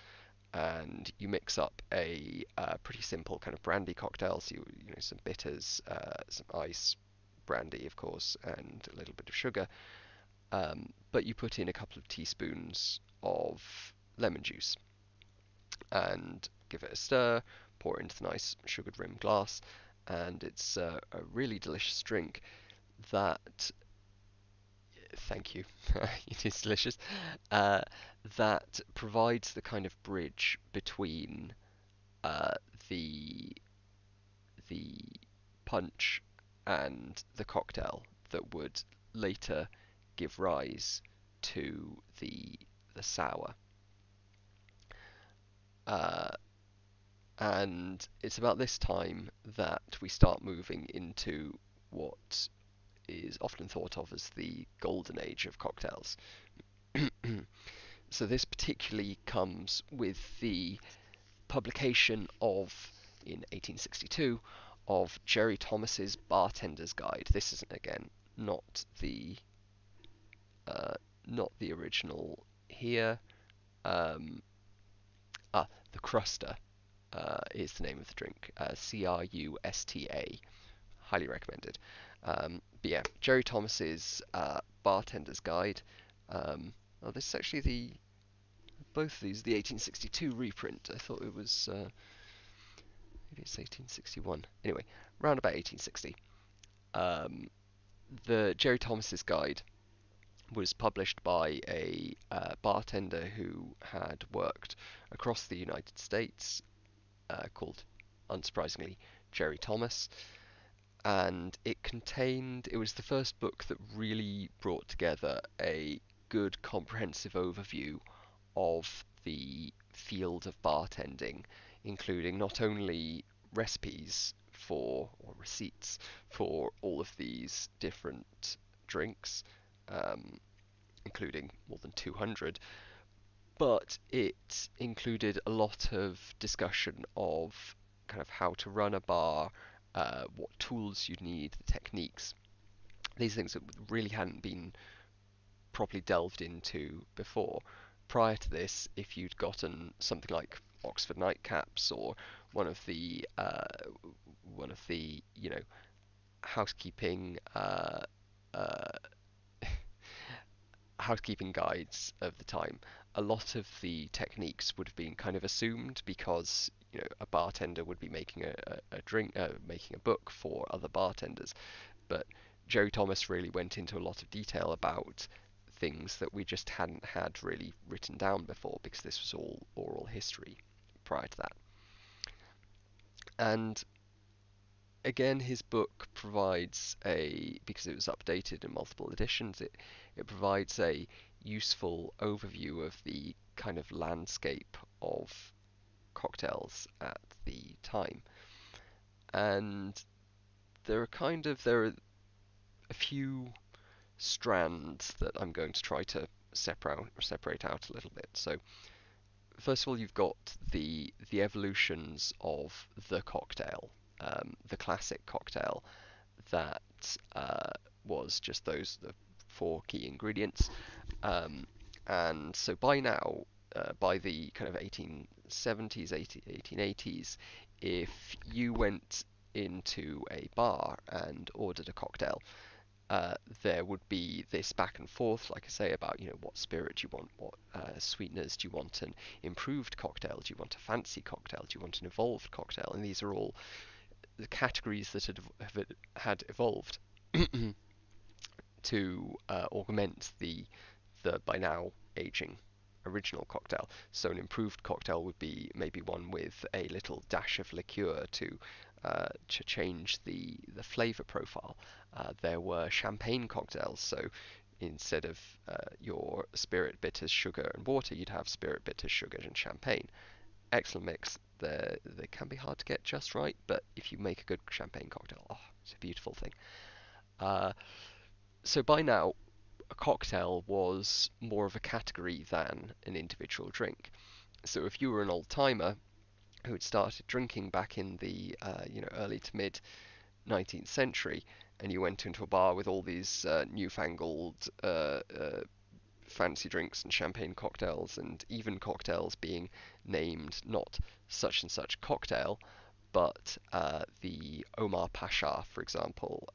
and you mix up a pretty simple kind of brandy cocktail. So you know, some bitters, some ice, brandy, of course, and a little bit of sugar. But you put in a couple of teaspoons of lemon juice and give it a stir. Pour it into the nice sugared rim glass, and it's a really delicious drink that, thank you, it is delicious, uh, that provides the kind of bridge between uh, the the punch and the cocktail that would later give rise to the sour. Uh, and it's about this time that we start moving into what is often thought of as the golden age of cocktails. So this particularly comes with the publication of, in 1862, of Jerry Thomas's Bartender's Guide. This is again not the uh, not the original here. Um, the Cruster is the name of the drink. Crusta. Highly recommended. But yeah, Jerry Thomas's Bartender's Guide. Oh, this is actually both of these, the 1862 reprint. I thought it was maybe it's 1861. Anyway, round about 1860. Um, the Jerry Thomas's Guide was published by a bartender who had worked across the United States, called, unsurprisingly, Jerry Thomas. And it was the first book that really brought together a good comprehensive overview of the field of bartending, including not only recipes for, or receipts for, all of these different drinks, um, including more than 200, but it included a lot of discussion of kind of how to run a bar, what tools you'd need, the techniques, these things that really hadn't been properly delved into before. Prior to this, if you'd gotten something like Oxford Nightcaps or one of the you know, housekeeping uh, housekeeping guides of the time, a lot of the techniques would have been kind of assumed because, you know, a bartender would be making a drink, making a book for other bartenders. But Jerry Thomas really went into a lot of detail about things that we just hadn't had really written down before because this was all oral history prior to that. And again, his book provides because it was updated in multiple editions, it provides a useful overview of the kind of landscape of cocktails at the time. And there are a few strands that I'm going to try to separate out a little bit. So first of all, you've got the evolutions of the cocktail, the classic cocktail that was just the four key ingredients. Um, and so by now, by the kind of 1870s, 1880s, if you went into a bar and ordered a cocktail, there would be this back and forth, like I say, about, you know, what spirit do you want, what sweeteners do you want, an improved cocktail, do you want a fancy cocktail, do you want an evolved cocktail, and these are all the categories that had evolved. to augment the by now aging original cocktail. So an improved cocktail would be maybe one with a little dash of liqueur to change the flavor profile. There were champagne cocktails, so instead of your spirit, bitters, sugar, and water, you'd have spirit, bitters, sugar, and champagne. Excellent mix. They can be hard to get just right, but if you make a good champagne cocktail, oh, it's a beautiful thing. Uh, so by now, a cocktail was more of a category than an individual drink. So if you were an old timer who had started drinking back in the early to mid 19th century, and you went into a bar with all these newfangled fancy drinks and champagne cocktails, and even cocktails being named not such and such cocktail, but the Omar Pasha, for example,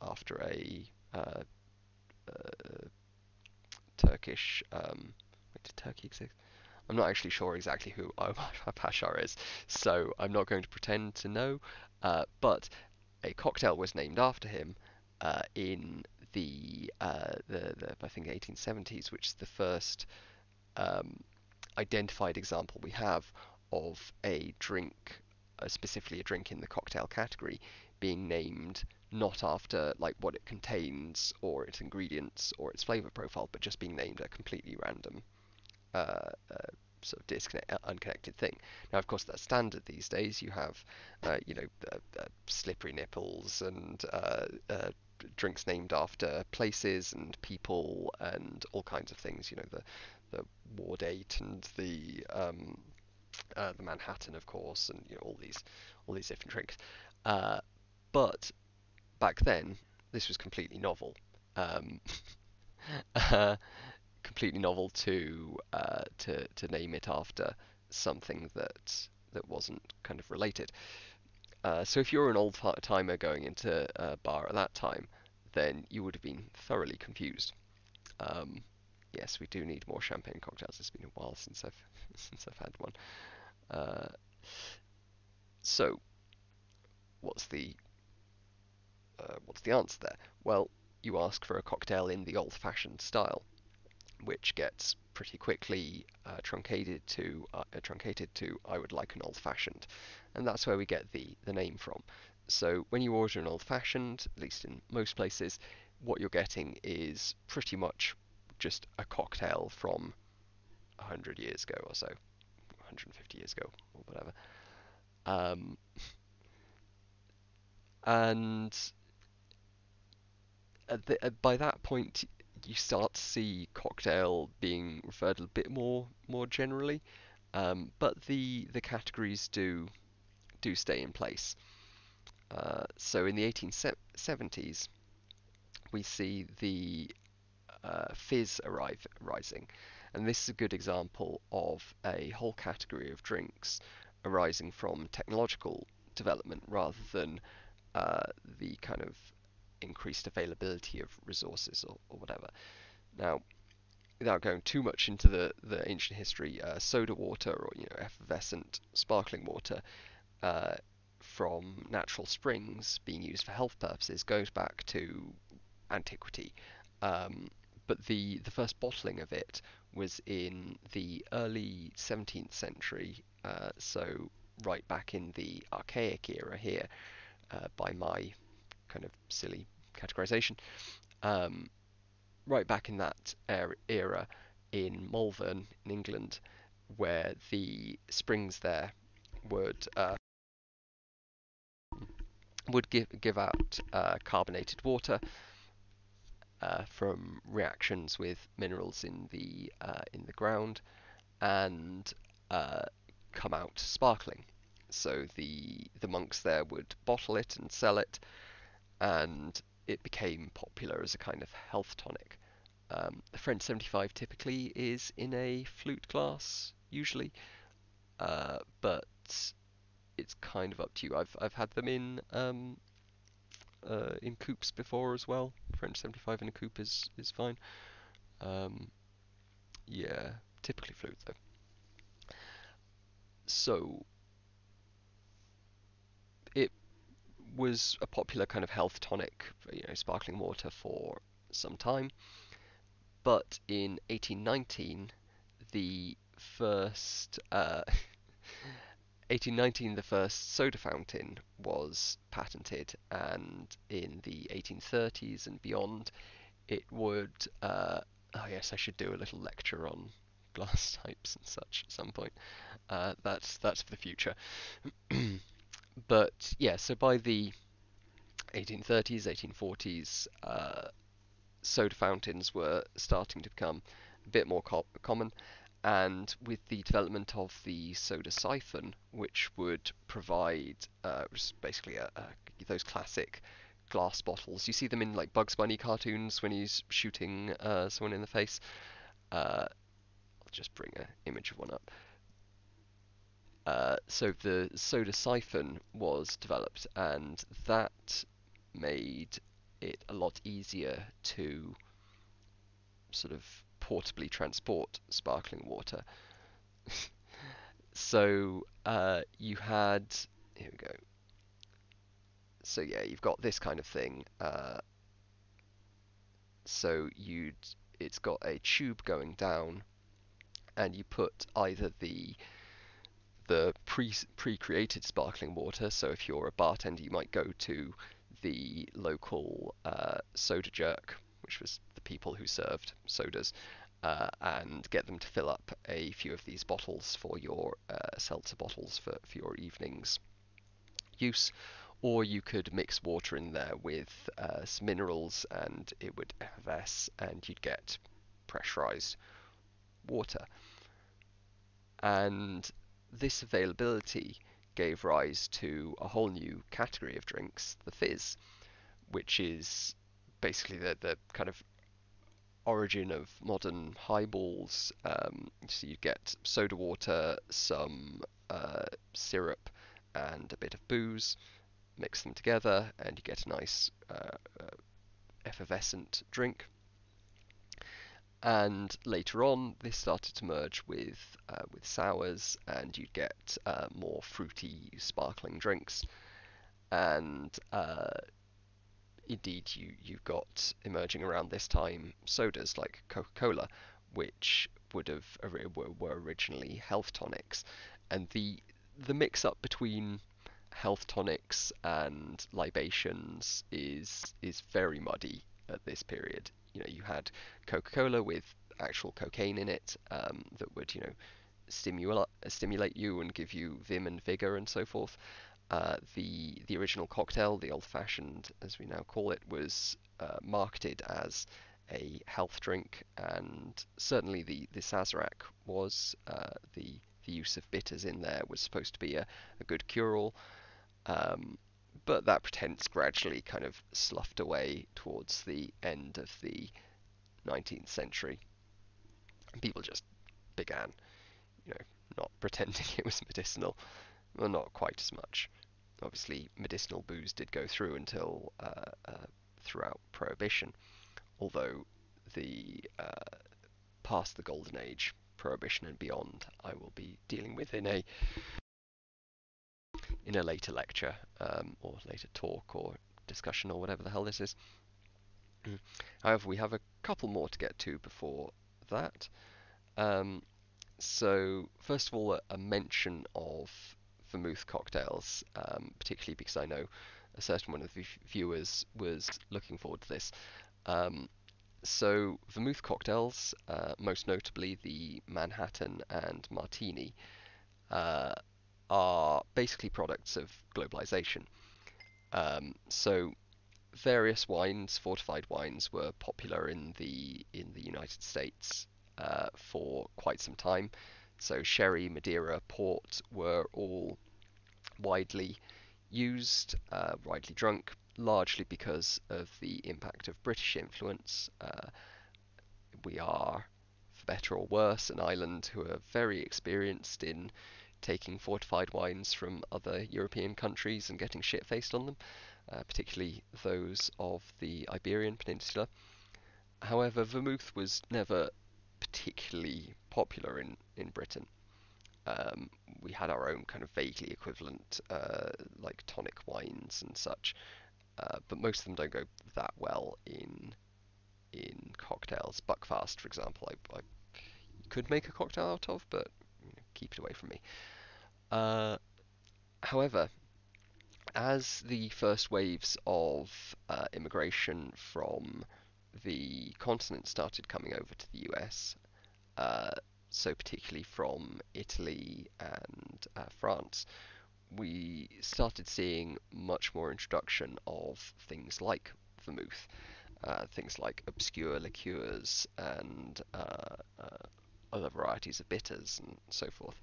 after a Turkish. Wait, did Turkey exist? I'm not actually sure exactly who Omar Pasha is, so I'm not going to pretend to know. But a cocktail was named after him in the I think 1870s, which is the first um, identified example we have of a drink, specifically a drink in the cocktail category, being named not after like what it contains or its ingredients or its flavor profile, but just being named a completely random sort of unconnected thing. Now, of course, that's standard these days. You have, slippery nipples and drinks named after places and people and all kinds of things. You know, the Ward 8 and the Manhattan, of course, and all these different drinks. Uh, but back then, this was completely novel. Um, uh, Completely novel to name it after something that wasn't kind of related. So if you're an old timer going into a bar at that time, then you would have been thoroughly confused. Um, yes, we do need more champagne cocktails. It's been a while since I've since I've had one. Uh, so what's the what's the answer there? Well, you ask for a cocktail in the old-fashioned style, which gets pretty quickly truncated to I would like an old fashioned, and that's where we get the name from. So when you order an old fashioned, at least in most places, what you're getting is pretty much just a cocktail from 100 years ago or so, 150 years ago or whatever. Um, and by that point, you start to see cocktail being referred a bit more generally, but the categories do stay in place. So in the 1870s, we see the fizz rising, and this is a good example of a whole category of drinks arising from technological development rather than the kind of increased availability of resources or whatever. Now, without going too much into the ancient history, soda water or effervescent sparkling water uh, from natural springs being used for health purposes goes back to antiquity. Um, but the first bottling of it was in the early 17th century, so right back in the archaic era here, by my kind of silly categorization. Um, right back in that era in Malvern, in England, where the springs there would give out carbonated water from reactions with minerals in the ground and uh, come out sparkling. So the monks there would bottle it and sell it, and it became popular as a kind of health tonic. The French 75 typically is in a flute glass, usually, but it's kind of up to you. I've had them in coupes before as well. French 75 in a coupe is fine. Um, yeah, typically flute though. So it was a popular kind of health tonic, sparkling water for some time. But in 1819, the first 1819 the first soda fountain was patented, and in the 1830s and beyond, it would. Oh yes, I should do a little lecture on glass types and such at some point. That's for the future. But yeah, so by the 1830s, 1840s, soda fountains were starting to become a bit more common, and with the development of the soda siphon, which would provide basically those classic glass bottles. You see them in like Bugs Bunny cartoons when he's shooting someone in the face. I'll just bring an image of one up. So the soda siphon was developed, and that made it a lot easier to sort of portably transport sparkling water. So you had, here we go. So yeah, you've got this kind of thing. So it's got a tube going down, and you put either the pre-created sparkling water. So if you're a bartender, you might go to the local soda jerk, which was the people who served sodas, and get them to fill up a few of these bottles for your seltzer bottles for your evening's use. Or you could mix water in there with some minerals, and it would effervesce, and you'd get pressurized water. And this availability gave rise to a whole new category of drinks, the fizz, which is basically the kind of origin of modern highballs. So you get soda water, some syrup, and a bit of booze, mix them together, and you get a nice effervescent drink. And later on, this started to merge with sours, and you'd get more fruity, sparkling drinks. And indeed, you got emerging around this time sodas like Coca-Cola, which were originally health tonics, and the mix up between health tonics and libations is very muddy at this period. You know, you had Coca-Cola with actual cocaine in it, that would, you know, stimulate you and give you vim and vigor and so forth. The original cocktail, the old-fashioned, as we now call it, was marketed as a health drink, and certainly the Sazerac was. The use of bitters in there was supposed to be a good cure-all, um, but that pretense gradually kind of sloughed away towards the end of the 19th century. And people just began, you know, not pretending it was medicinal. Well, not quite as much. Obviously, medicinal booze did go through until throughout Prohibition, although the past the Golden Age, Prohibition and beyond, I will be dealing with in a later lecture, or later talk or discussion or whatever the hell this is. However, we have a couple more to get to before that. Um, so, first of all, a mention of vermouth cocktails, particularly because I know a certain one of the viewers was looking forward to this. Um, so, vermouth cocktails, most notably the Manhattan and Martini, uh, are basically products of globalization. So, various wines, fortified wines, were popular in the United States for quite some time. So sherry, Madeira, port were all widely used, widely drunk, largely because of the impact of British influence. We are, for better or worse, an island who are very experienced in taking fortified wines from other European countries and getting shit-faced on them, particularly those of the Iberian Peninsula. However, vermouth was never particularly popular in Britain. Um, we had our own kind of vaguely equivalent, like tonic wines and such, but most of them don't go that well in in cocktails. Buckfast, for example, I could make a cocktail out of, but keep it away from me. Uh, However, as the first waves of immigration from the continent started coming over to the US, uh, so particularly from Italy and France, we started seeing much more introduction of things like vermouth, things like obscure liqueurs and other varieties of bitters and so forth,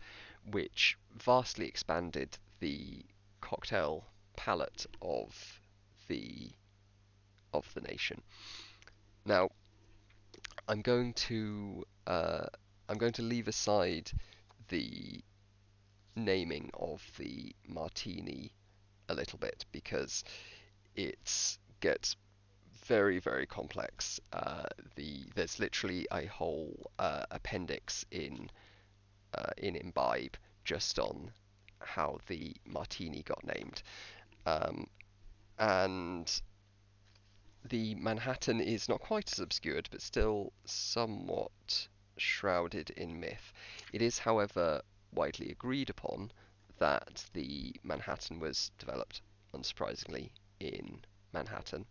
which vastly expanded the cocktail palette the of the nation. Now, I'm going to I'm going to leave aside the naming of the martini a little bit because it gets very, very complex. There's literally a whole appendix in Imbibe just on how the martini got named. Um, and the Manhattan is not quite as obscured, but still somewhat shrouded in myth. It is, however, widely agreed upon that the Manhattan was developed, unsurprisingly, in Manhattan,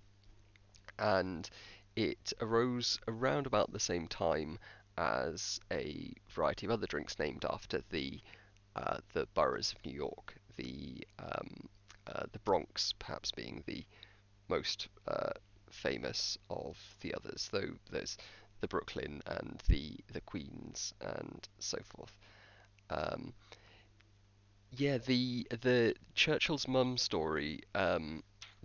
and it arose around about the same time as a variety of other drinks named after the boroughs of New York, the Bronx perhaps being the most famous of the others, though there's the Brooklyn and the Queens and so forth. Um, yeah, the Churchill's mum story.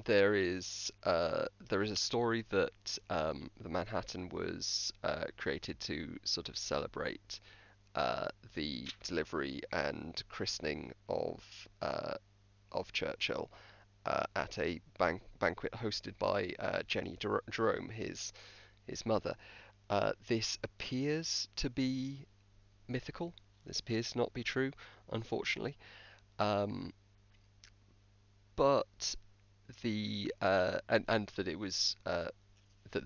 There is a story that the Manhattan was created to sort of celebrate the delivery and christening of Churchill at a banquet hosted by Jenny Jerome, his mother. This appears to be mythical. This appears to not be true, unfortunately. Um, but and that it was that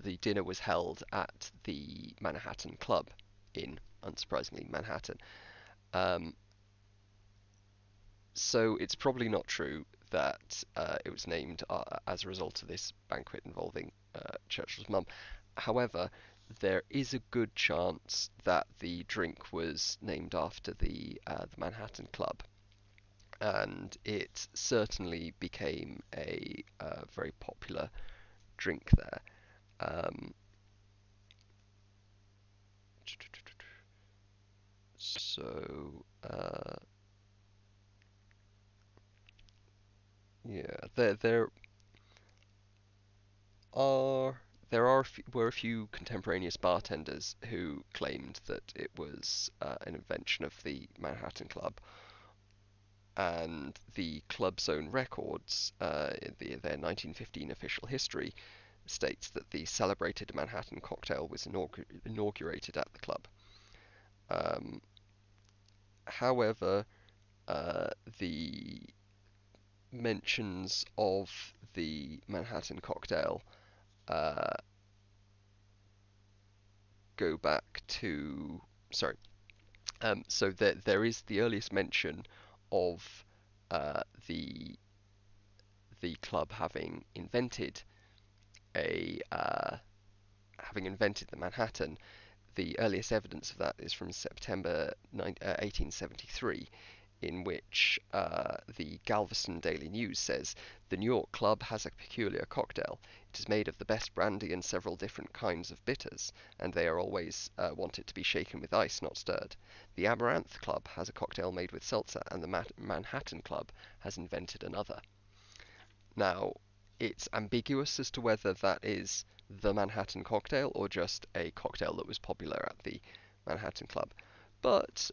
the dinner was held at the Manhattan Club in, unsurprisingly, Manhattan. Um, so it's probably not true that it was named as a result of this banquet involving Churchill's mum. However, there is a good chance that the drink was named after the Manhattan Club, and it certainly became a very popular drink there. Um, so yeah, are there are were a few contemporaneous bartenders who claimed that it was an invention of the Manhattan Club, and the club's own records, their 1915 official history, states that the celebrated Manhattan cocktail was inaugurated at the club. Um, However, the mentions of the Manhattan cocktail uh, go back to sorry. So there is the earliest mention of uh, the the club a having invented the Manhattan. The earliest evidence of that is from September 1873, in which the Galveston Daily News says the New York Club has a peculiar cocktail. It is made of the best brandy and several different kinds of bitters, and they are always want it to be shaken with ice, not stirred. The Amaranth Club has a cocktail made with seltzer, and the Manhattan Club has invented another. Now, it's ambiguous as to whether that is the Manhattan cocktail or just a cocktail that was popular at the Manhattan Club. But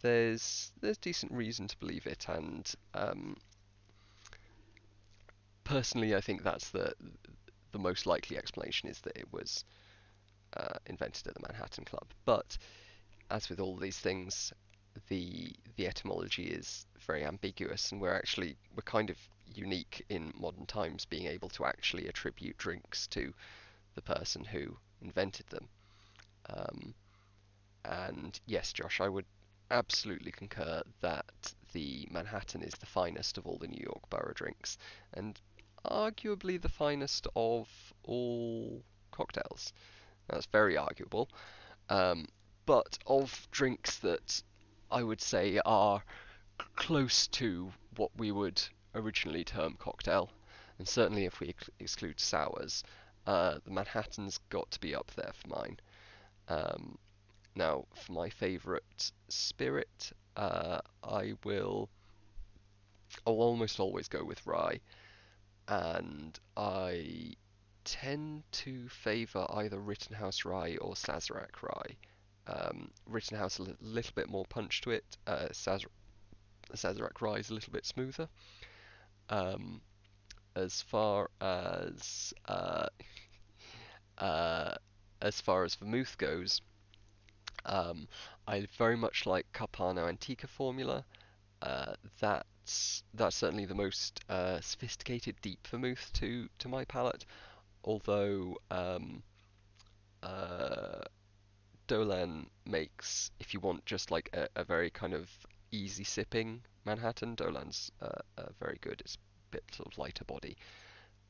there's decent reason to believe it, and personally, I think that's the most likely explanation is that it was invented at the Manhattan Club. But as with all these things, the etymology is very ambiguous, and we're kind of unique in modern times, being able to actually attribute drinks to the person who invented them. Um, and yes, Josh, I would absolutely concur that the Manhattan is the finest of all the New York borough drinks, and arguably the finest of all cocktails. That's very arguable. Um, but of drinks that I would say are close to what we would originally term cocktail, and certainly if we exclude sours, the Manhattan's got to be up there for mine. Um, Now, for my favourite spirit, I'll almost always go with rye, and I tend to favour either Rittenhouse rye or Sazerac rye. Rittenhouse a little bit more punch to it. Sazerac rye is a little bit smoother. Um, as far as uh, as far as vermouth goes, um, I very much like Carpano Antica formula. That's certainly the most sophisticated deep vermouth to my palate. Although uh, Dolan makes, if you want just like a very kind of easy sipping Manhattan, Dolan's very good. It's a bit sort of lighter body.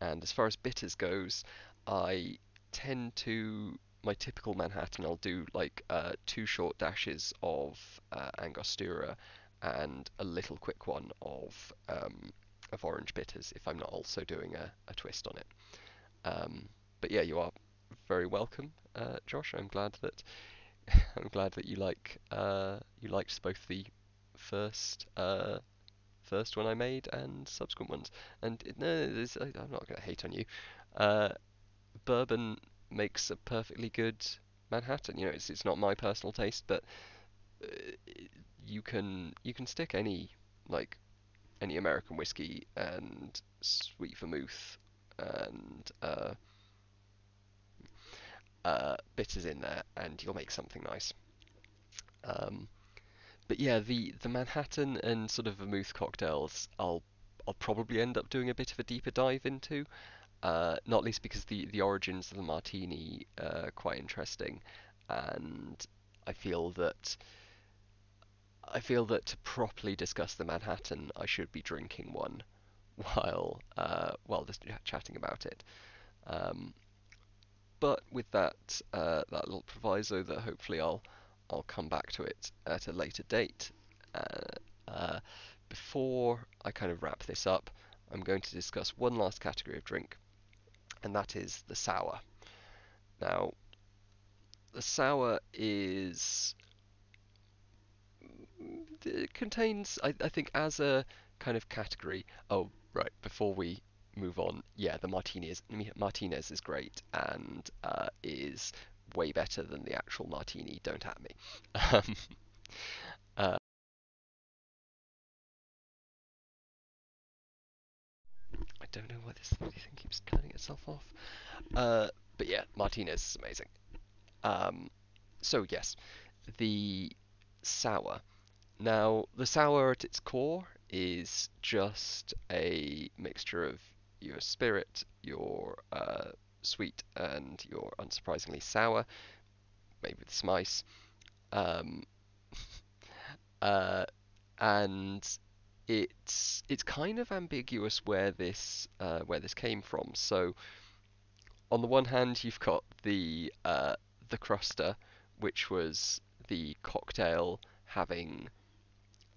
And as far as bitters goes, I tend to my typical Manhattan. I'll do like two short dashes of Angostura and a little quick one of orange bitters if I'm not also doing a twist on it. But yeah, you are very welcome, Josh. I'm glad that I'm glad that you liked both the first first one I made and subsequent ones. And no, I'm not going to hate on you. Uh, Bourbon makes a perfectly good Manhattan. You know, it's not my personal taste, but uh, you can stick like any American whiskey and sweet vermouth and bitters in there, and you'll make something nice. Um, but yeah, the Manhattan and sort of vermouth cocktails, I'll probably end up doing a bit of a deeper dive into. Not least because the origins of the martini are quite interesting, and I feel that to properly discuss the Manhattan, I should be drinking one while just chatting about it. Um, but with that little proviso that hopefully I'll come back to it at a later date. Uh, Before I kind of wrap this up, I'm going to discuss one last category of drink, and that is the sour. Now, the sour is it contains, I think, as a kind of category. Oh, right. Before we move on, yeah, the Martinez is great and is way better than the actual martini. Don't at me. Um, uh, I don't know why this thing keeps cutting itself off. Uh, but yeah, Martinez is amazing. Um, so yes, the sour. Now, the sour at its core is just a mixture of your spirit, your sweet, and your unsurprisingly sour, maybe with some ice. Um, uh, and it's kind of ambiguous where this came from. So on the one hand, you've got the cruster, which was the cocktail having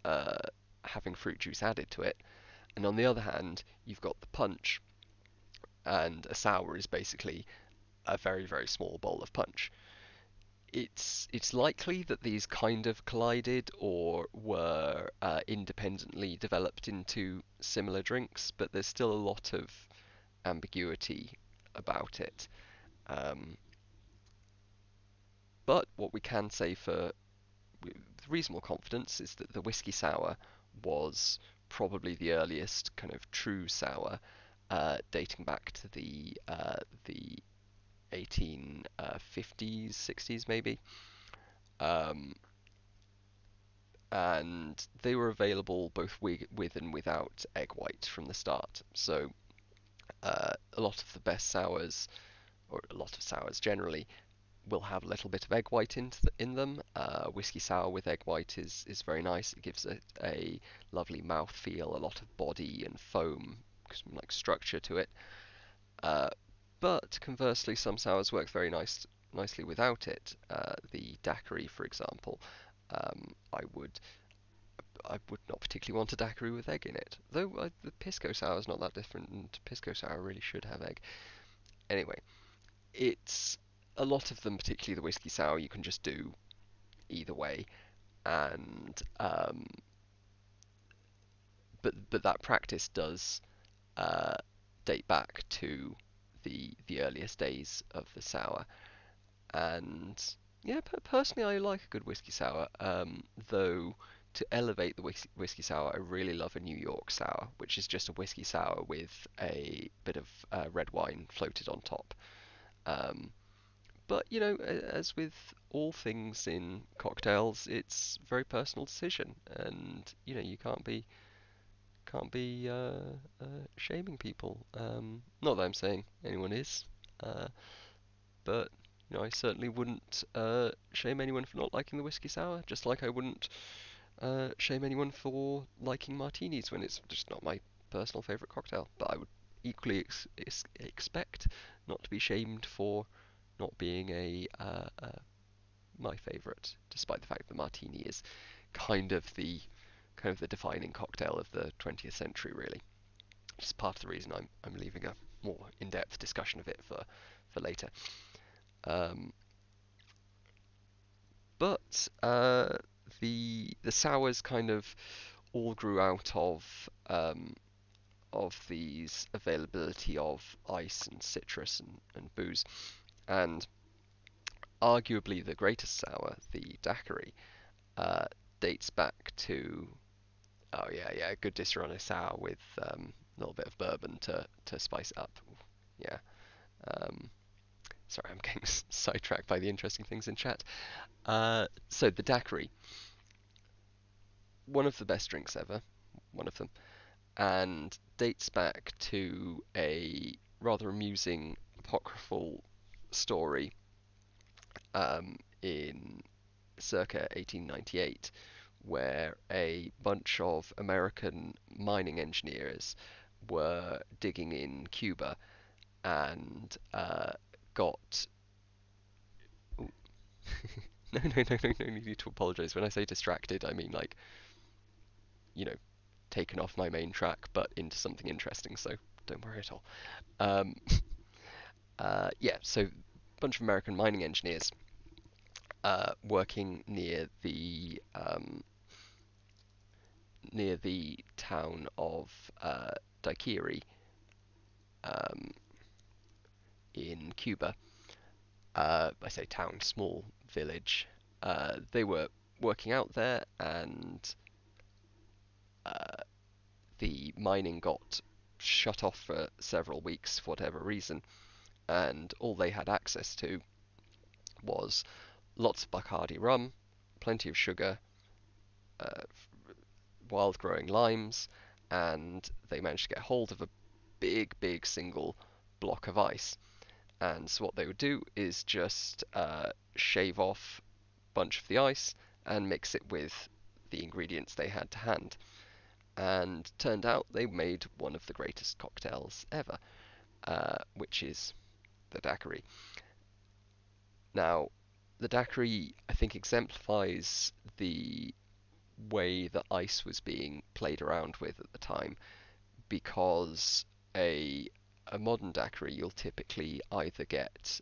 uh, having fruit juice added to it. And on the other hand, you've got the punch, and a sour is basically a very, very small bowl of punch. It's likely that these kind of collided or were independently developed into similar drinks, but there's still a lot of ambiguity about it. Um, but what we can say with reasonable confidence is that the whiskey sour was probably the earliest kind of true sour, dating back to the 1850s, 60s maybe. Um, and they were available both with and without egg white from the start. So a lot of the best sours or a lot of sours generally, will have a little bit of egg white in them. Whiskey sour with egg white is very nice. It gives it a lovely mouth feel, a lot of body and foam, like structure to it. Uh, but conversely, some sours work very nicely without it. The daiquiri, for example, I would not particularly want a daiquiri with egg in it. Though the pisco sour is not that different, and pisco sour really should have egg. Anyway, it's a lot of them, particularly the whiskey sour, you can just do either way, and but that practice does uh, date back to the earliest days of the sour, and yeah, personally I like a good whiskey sour. Though to elevate the whiskey sour, I really love a New York sour, which is just a whiskey sour with a bit of red wine floated on top. Um, But as with all things in cocktails, it's a very personal decision, and you can't be shaming people. Not that I'm saying anyone is, uh, but I certainly wouldn't shame anyone for not liking the whiskey sour, just like I wouldn't shame anyone for liking martinis when it's just not my personal favorite cocktail. But I would equally expect not to be shamed for not being my favorite, despite the fact that martini is kind of the defining cocktail of the 20th century, really. Which is part of the reason I'm leaving a more in-depth discussion of it for later. Um, but the sours kind of all grew out of these availability of ice and citrus and booze, and arguably the greatest sour, the daiquiri, uh, dates back to, oh yeah, good Disaronno sour with a little bit of bourbon to spice it up. Yeah. Um, Sorry, I'm getting sidetracked by the interesting things in chat. So the daiquiri, one of the best drinks ever, one of them, and dates back to a rather amusing apocryphal story in circa 1898, where a bunch of American mining engineers were digging in Cuba and got. Ooh. No need to apologise. When I say distracted, I mean like, you know, taken off my main track, but into something interesting. So don't worry at all. Um, yeah, so a bunch of American mining engineers working near the town of Daiquiri um, in Cuba. I say town, small village. They were working out there, and uh, the mining got shut off for several weeks for whatever reason, and all they had access to was lots of Bacardi rum, plenty of sugar, uh, wild growing limes, and they managed to get hold of a big single block of ice. And so what they would do is just shave off a bunch of the ice and mix it with the ingredients they had to hand. And turned out they made one of the greatest cocktails ever, which is the daiquiri. Now, the daiquiri, I think, exemplifies the way that ice was being played around with at the time, because a a modern daiquiri you'll typically either get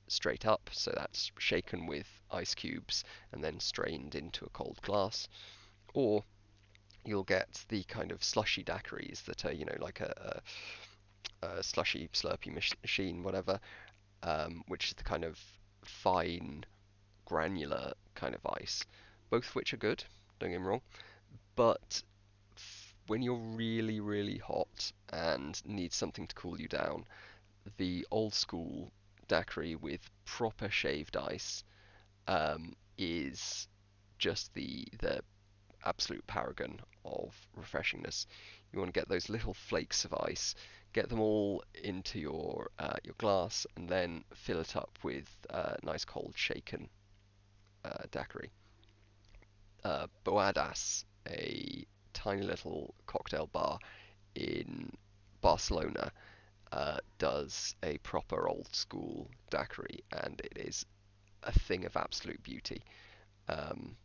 straight up, so that's shaken with ice cubes and then strained into a cold glass, or you'll get the kind of slushy daiquiris that are, like a slushy slurpy machine, whatever, which is the kind of fine, granular kind of ice, both of which are good, don't get me wrong, but when you're really hot and need something to cool you down, the old school daiquiri with proper shaved ice is just the absolute paragon of refreshingness. You want to get those little flakes of ice, get them all into your glass, and then fill it up with nice cold shaken daiquiri. Boadas, a tiny little cocktail bar in Barcelona, does a proper old school daiquiri, and it is a thing of absolute beauty. Um,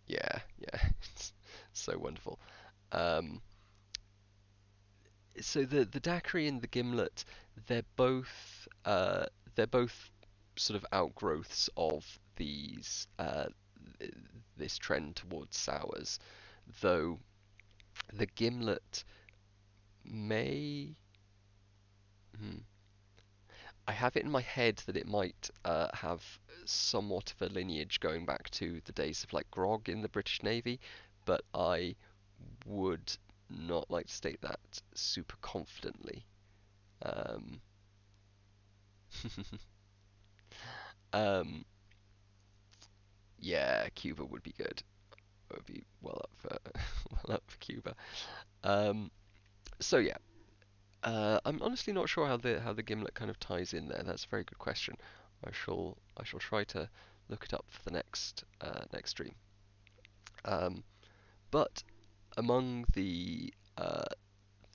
yeah, yeah, it's so wonderful. Um, so the daiquiri and the gimlet, they're both uh, they're both sort of outgrowths of this trend towards sours, though the gimlet may. Hmm, I have it in my head that it might have somewhat of a lineage going back to the days of like grog in the British Navy, but I would not like to state that super confidently. Um, um, yeah, Cuba would be good. Would be well up for well up for Cuba. Um, so yeah, I'm honestly not sure how the gimlet kind of ties in there. That's a very good question. I shall try to look it up for the next stream. Um, but among the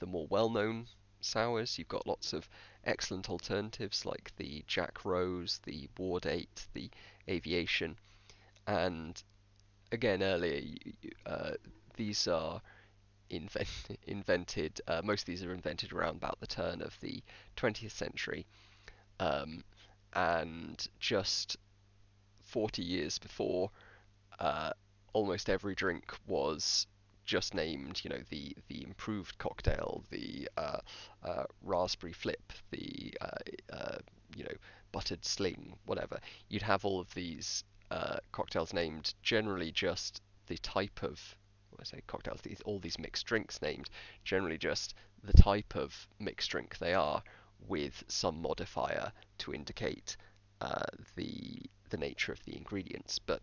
more well-known sours, you've got lots of excellent alternatives like the Jack Rose, the Ward 8, the Aviation, and again earlier, these are invent invented. Most of these are invented around about the turn of the 20th century, um, and just 40 years before, uh, almost every drink was just named, the improved cocktail, the raspberry flip, the you know, buttered sling, whatever. You'd have all of these cocktails named generally just the type of, when I say cocktails, all these mixed drinks named generally just the type of mixed drink they are, with some modifier to indicate uh, the the nature of the ingredients. But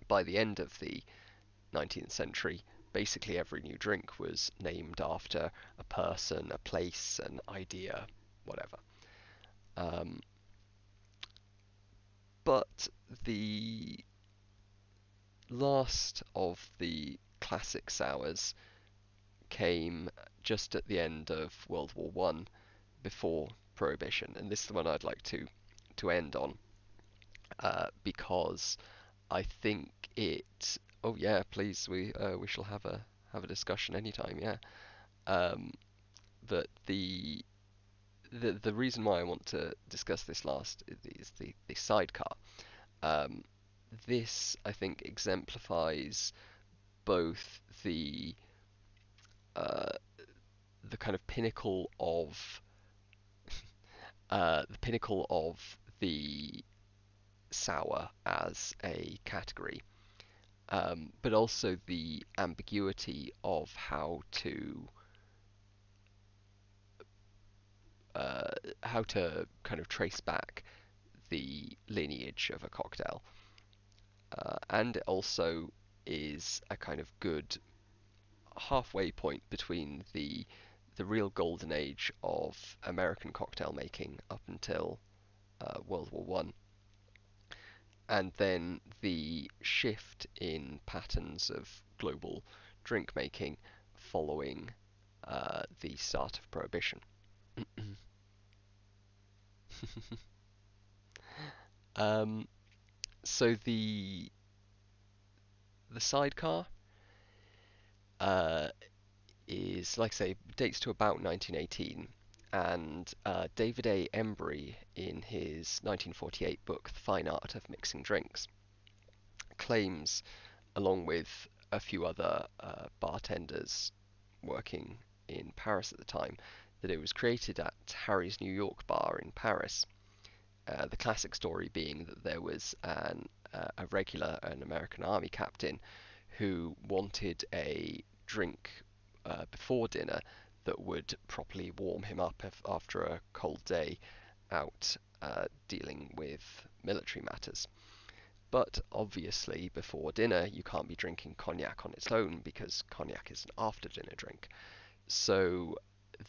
by the end of the 19th century, basically every new drink was named after a person, a place, an idea, whatever. Um, but the last of the classic sours came just at the end of World War One, before Prohibition, and this is the one I'd like to end on, because I think it. Oh yeah, please. We shall have a discussion anytime. Yeah. Um, but the reason why I want to discuss this last is the sidecar. Um, this I think exemplifies both uh, the kind of pinnacle of the sour as a category, but also the ambiguity of uh, how to kind of trace back the lineage of a cocktail, and it also is a kind of good halfway point between the real golden age of American cocktail making up until World War One, and then the shift in patterns of global drink making following the start of Prohibition. um, so the sidecar uh, is, like I say, dates to about 1918, and David A. Embry, in his 1948 book The Fine Art of Mixing Drinks, claims, along with a few other bartenders working in Paris at the time, that it was created at Harry's New York bar in Paris. The classic story being that there was an American Army captain, who wanted a drink before dinner that would properly warm him up after a cold day out dealing with military matters. But obviously, before dinner, you can't be drinking cognac on its own because cognac is an after dinner drink. So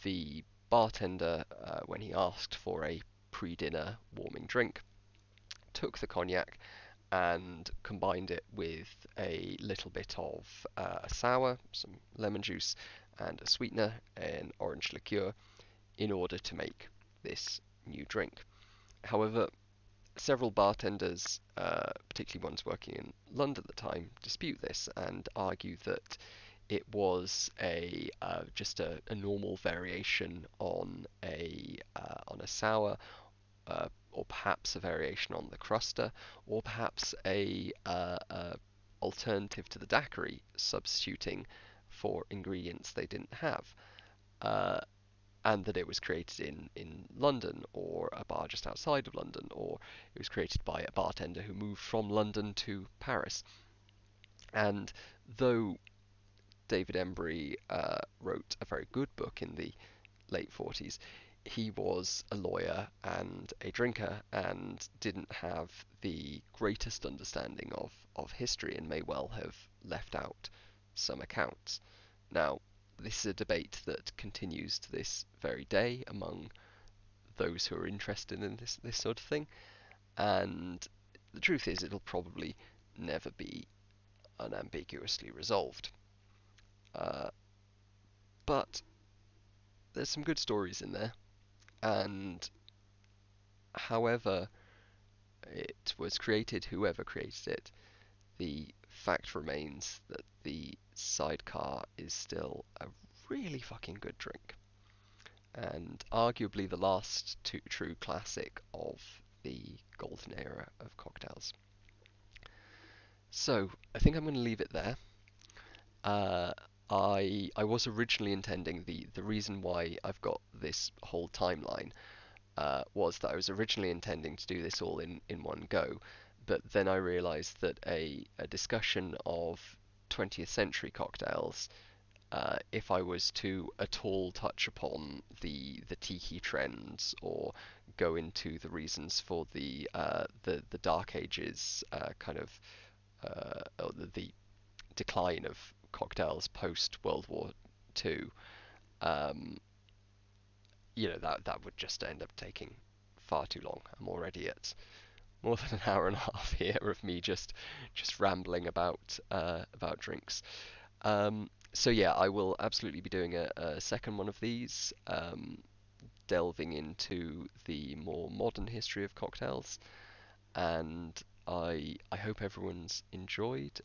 the bartender, when he asked for a pre dinner warming drink, took the cognac and combined it with a little bit of a sour, some lemon juice, and a sweetener, an orange liqueur, in order to make this new drink. However, several bartenders, particularly ones working in London at the time, dispute this and argue that it was a just a normal variation on a sour, or perhaps a variation on the cruster, or perhaps a alternative to the daiquiri, substituting for ingredients they didn't have. Uh, and that it was created in London or a bar just outside of London, or it was created by a bartender who moved from London to Paris. And though David Embry wrote a very good book in the late 40s, he was a lawyer and a drinker and didn't have the greatest understanding of history and may well have left out some accounts. Now, this is a debate that continues to this very day among those who are interested in this sort of thing, and the truth is it'll probably never be unambiguously resolved. Uh, but there's some good stories in there, and however it was created, whoever created it, the fact remains that the sidecar is still a really fucking good drink, and arguably the last true classic of the golden era of cocktails. So I think I'm going to leave it there. Uh, I was originally intending the reason why I've got this whole timeline was that I was originally intending to do this all in one go, but then I realised that a discussion of 20th century cocktails, if I was to at all touch upon the tiki trends or go into the reasons for the Dark Ages kind of or the decline of cocktails post World War II, um, that would just end up taking far too long. I'm already at more than an hour and a half here of me just rambling about drinks. So yeah, I will absolutely be doing a second one of these, delving into the more modern history of cocktails, and I hope everyone's enjoyed.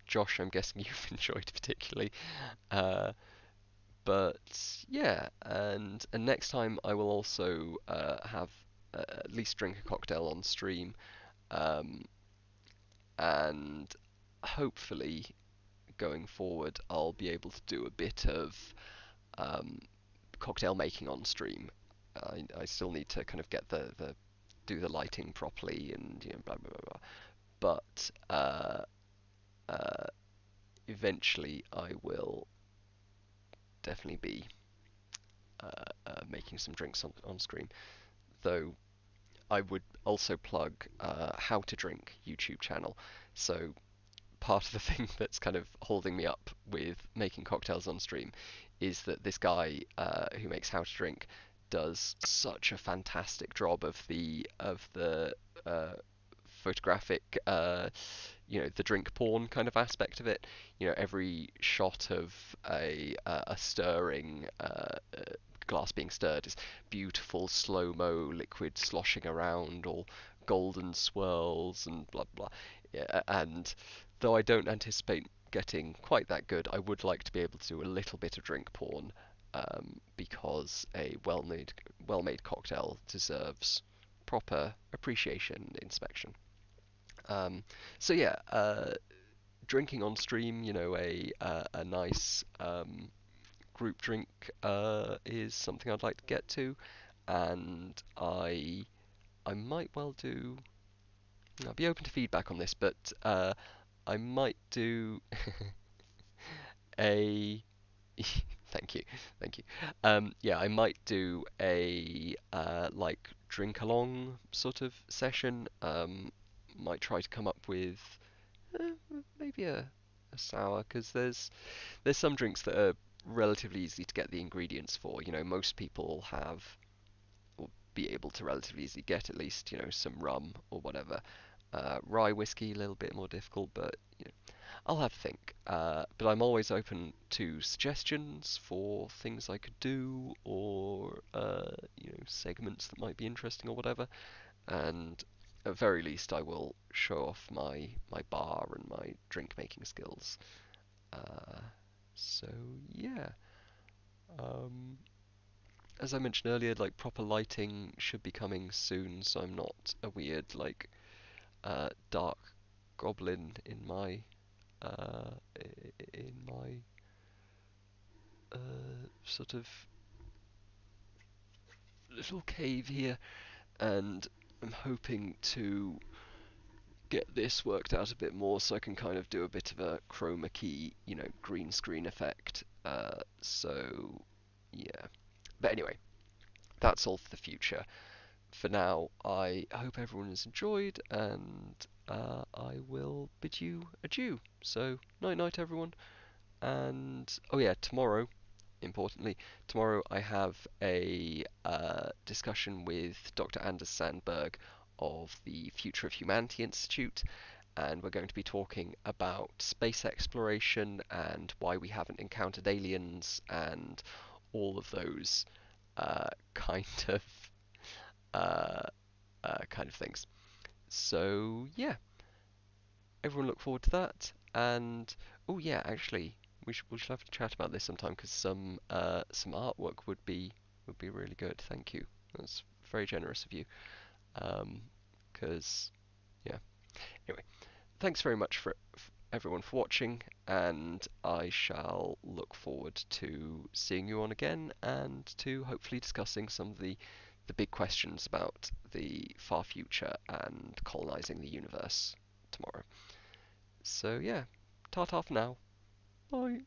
Josh, I'm guessing you've enjoyed particularly. Uh, but yeah, and next time I will also have at least drink a cocktail on stream, um, and hopefully going forward I'll be able to do a bit of um, cocktail making on stream. I still need to kind of get the do the lighting properly and blah blah blah. But uh, eventually I will definitely be making some drinks on screen. Though I would also plug How to Drink YouTube channel. So part of the thing that's kind of holding me up with making cocktails on stream is that this guy who makes How to Drink does such a fantastic job of the photographic, the drink porn kind of aspect of it. Every shot of a stirring glass being stirred is beautiful slow-mo liquid sloshing around, all golden swirls and blah blah. Yeah, and though I don't anticipate getting quite that good, I would like to be able to do a little bit of drink porn, because a well-made cocktail deserves proper appreciation and inspection. Um, so yeah, drinking on stream, a nice group drink is something I'd like to get to, and I might well do. I'll be open to feedback on this, but I might do a. Thank you, thank you. Yeah, I might do a like drink along sort of session. might try to come up with maybe a sour, because there's some drinks that are relatively easy to get the ingredients for. You know, most people have or be able to relatively easily get at least, you know, some rum or whatever. Rye whiskey a little bit more difficult, but you know, I'll have to think. But I'm always open to suggestions for things I could do, or you know, segments that might be interesting or whatever. And at very least, I will show off my bar and my drink making skills. Uh, so yeah, um, as I mentioned earlier, like proper lighting should be coming soon, so I'm not a weird like dark goblin uh, in my sort of little cave here, and I'm hoping to get this worked out a bit more so I can kind of do a bit of a chroma key, you know, green screen effect. So yeah. But anyway, that's all for the future. For now, I hope everyone has enjoyed, and I will bid you adieu. So, night night, everyone. And oh yeah, tomorrow, importantly, tomorrow I have a discussion with Dr. Anders Sandberg of the Future of Humanity Institute, and we're going to be talking about space exploration and why we haven't encountered aliens and all of those kind of uh, kind of things. So yeah, everyone look forward to that. And oh yeah, actually, we should have to chat about this sometime because some artwork would be really good. Thank you. That's very generous of you. Because yeah. Anyway, thanks very much for everyone for watching, and I shall look forward to seeing you on again and to hopefully discussing some of the big questions about the far future and colonizing the universe tomorrow. So yeah, ta-ta for now. Bye.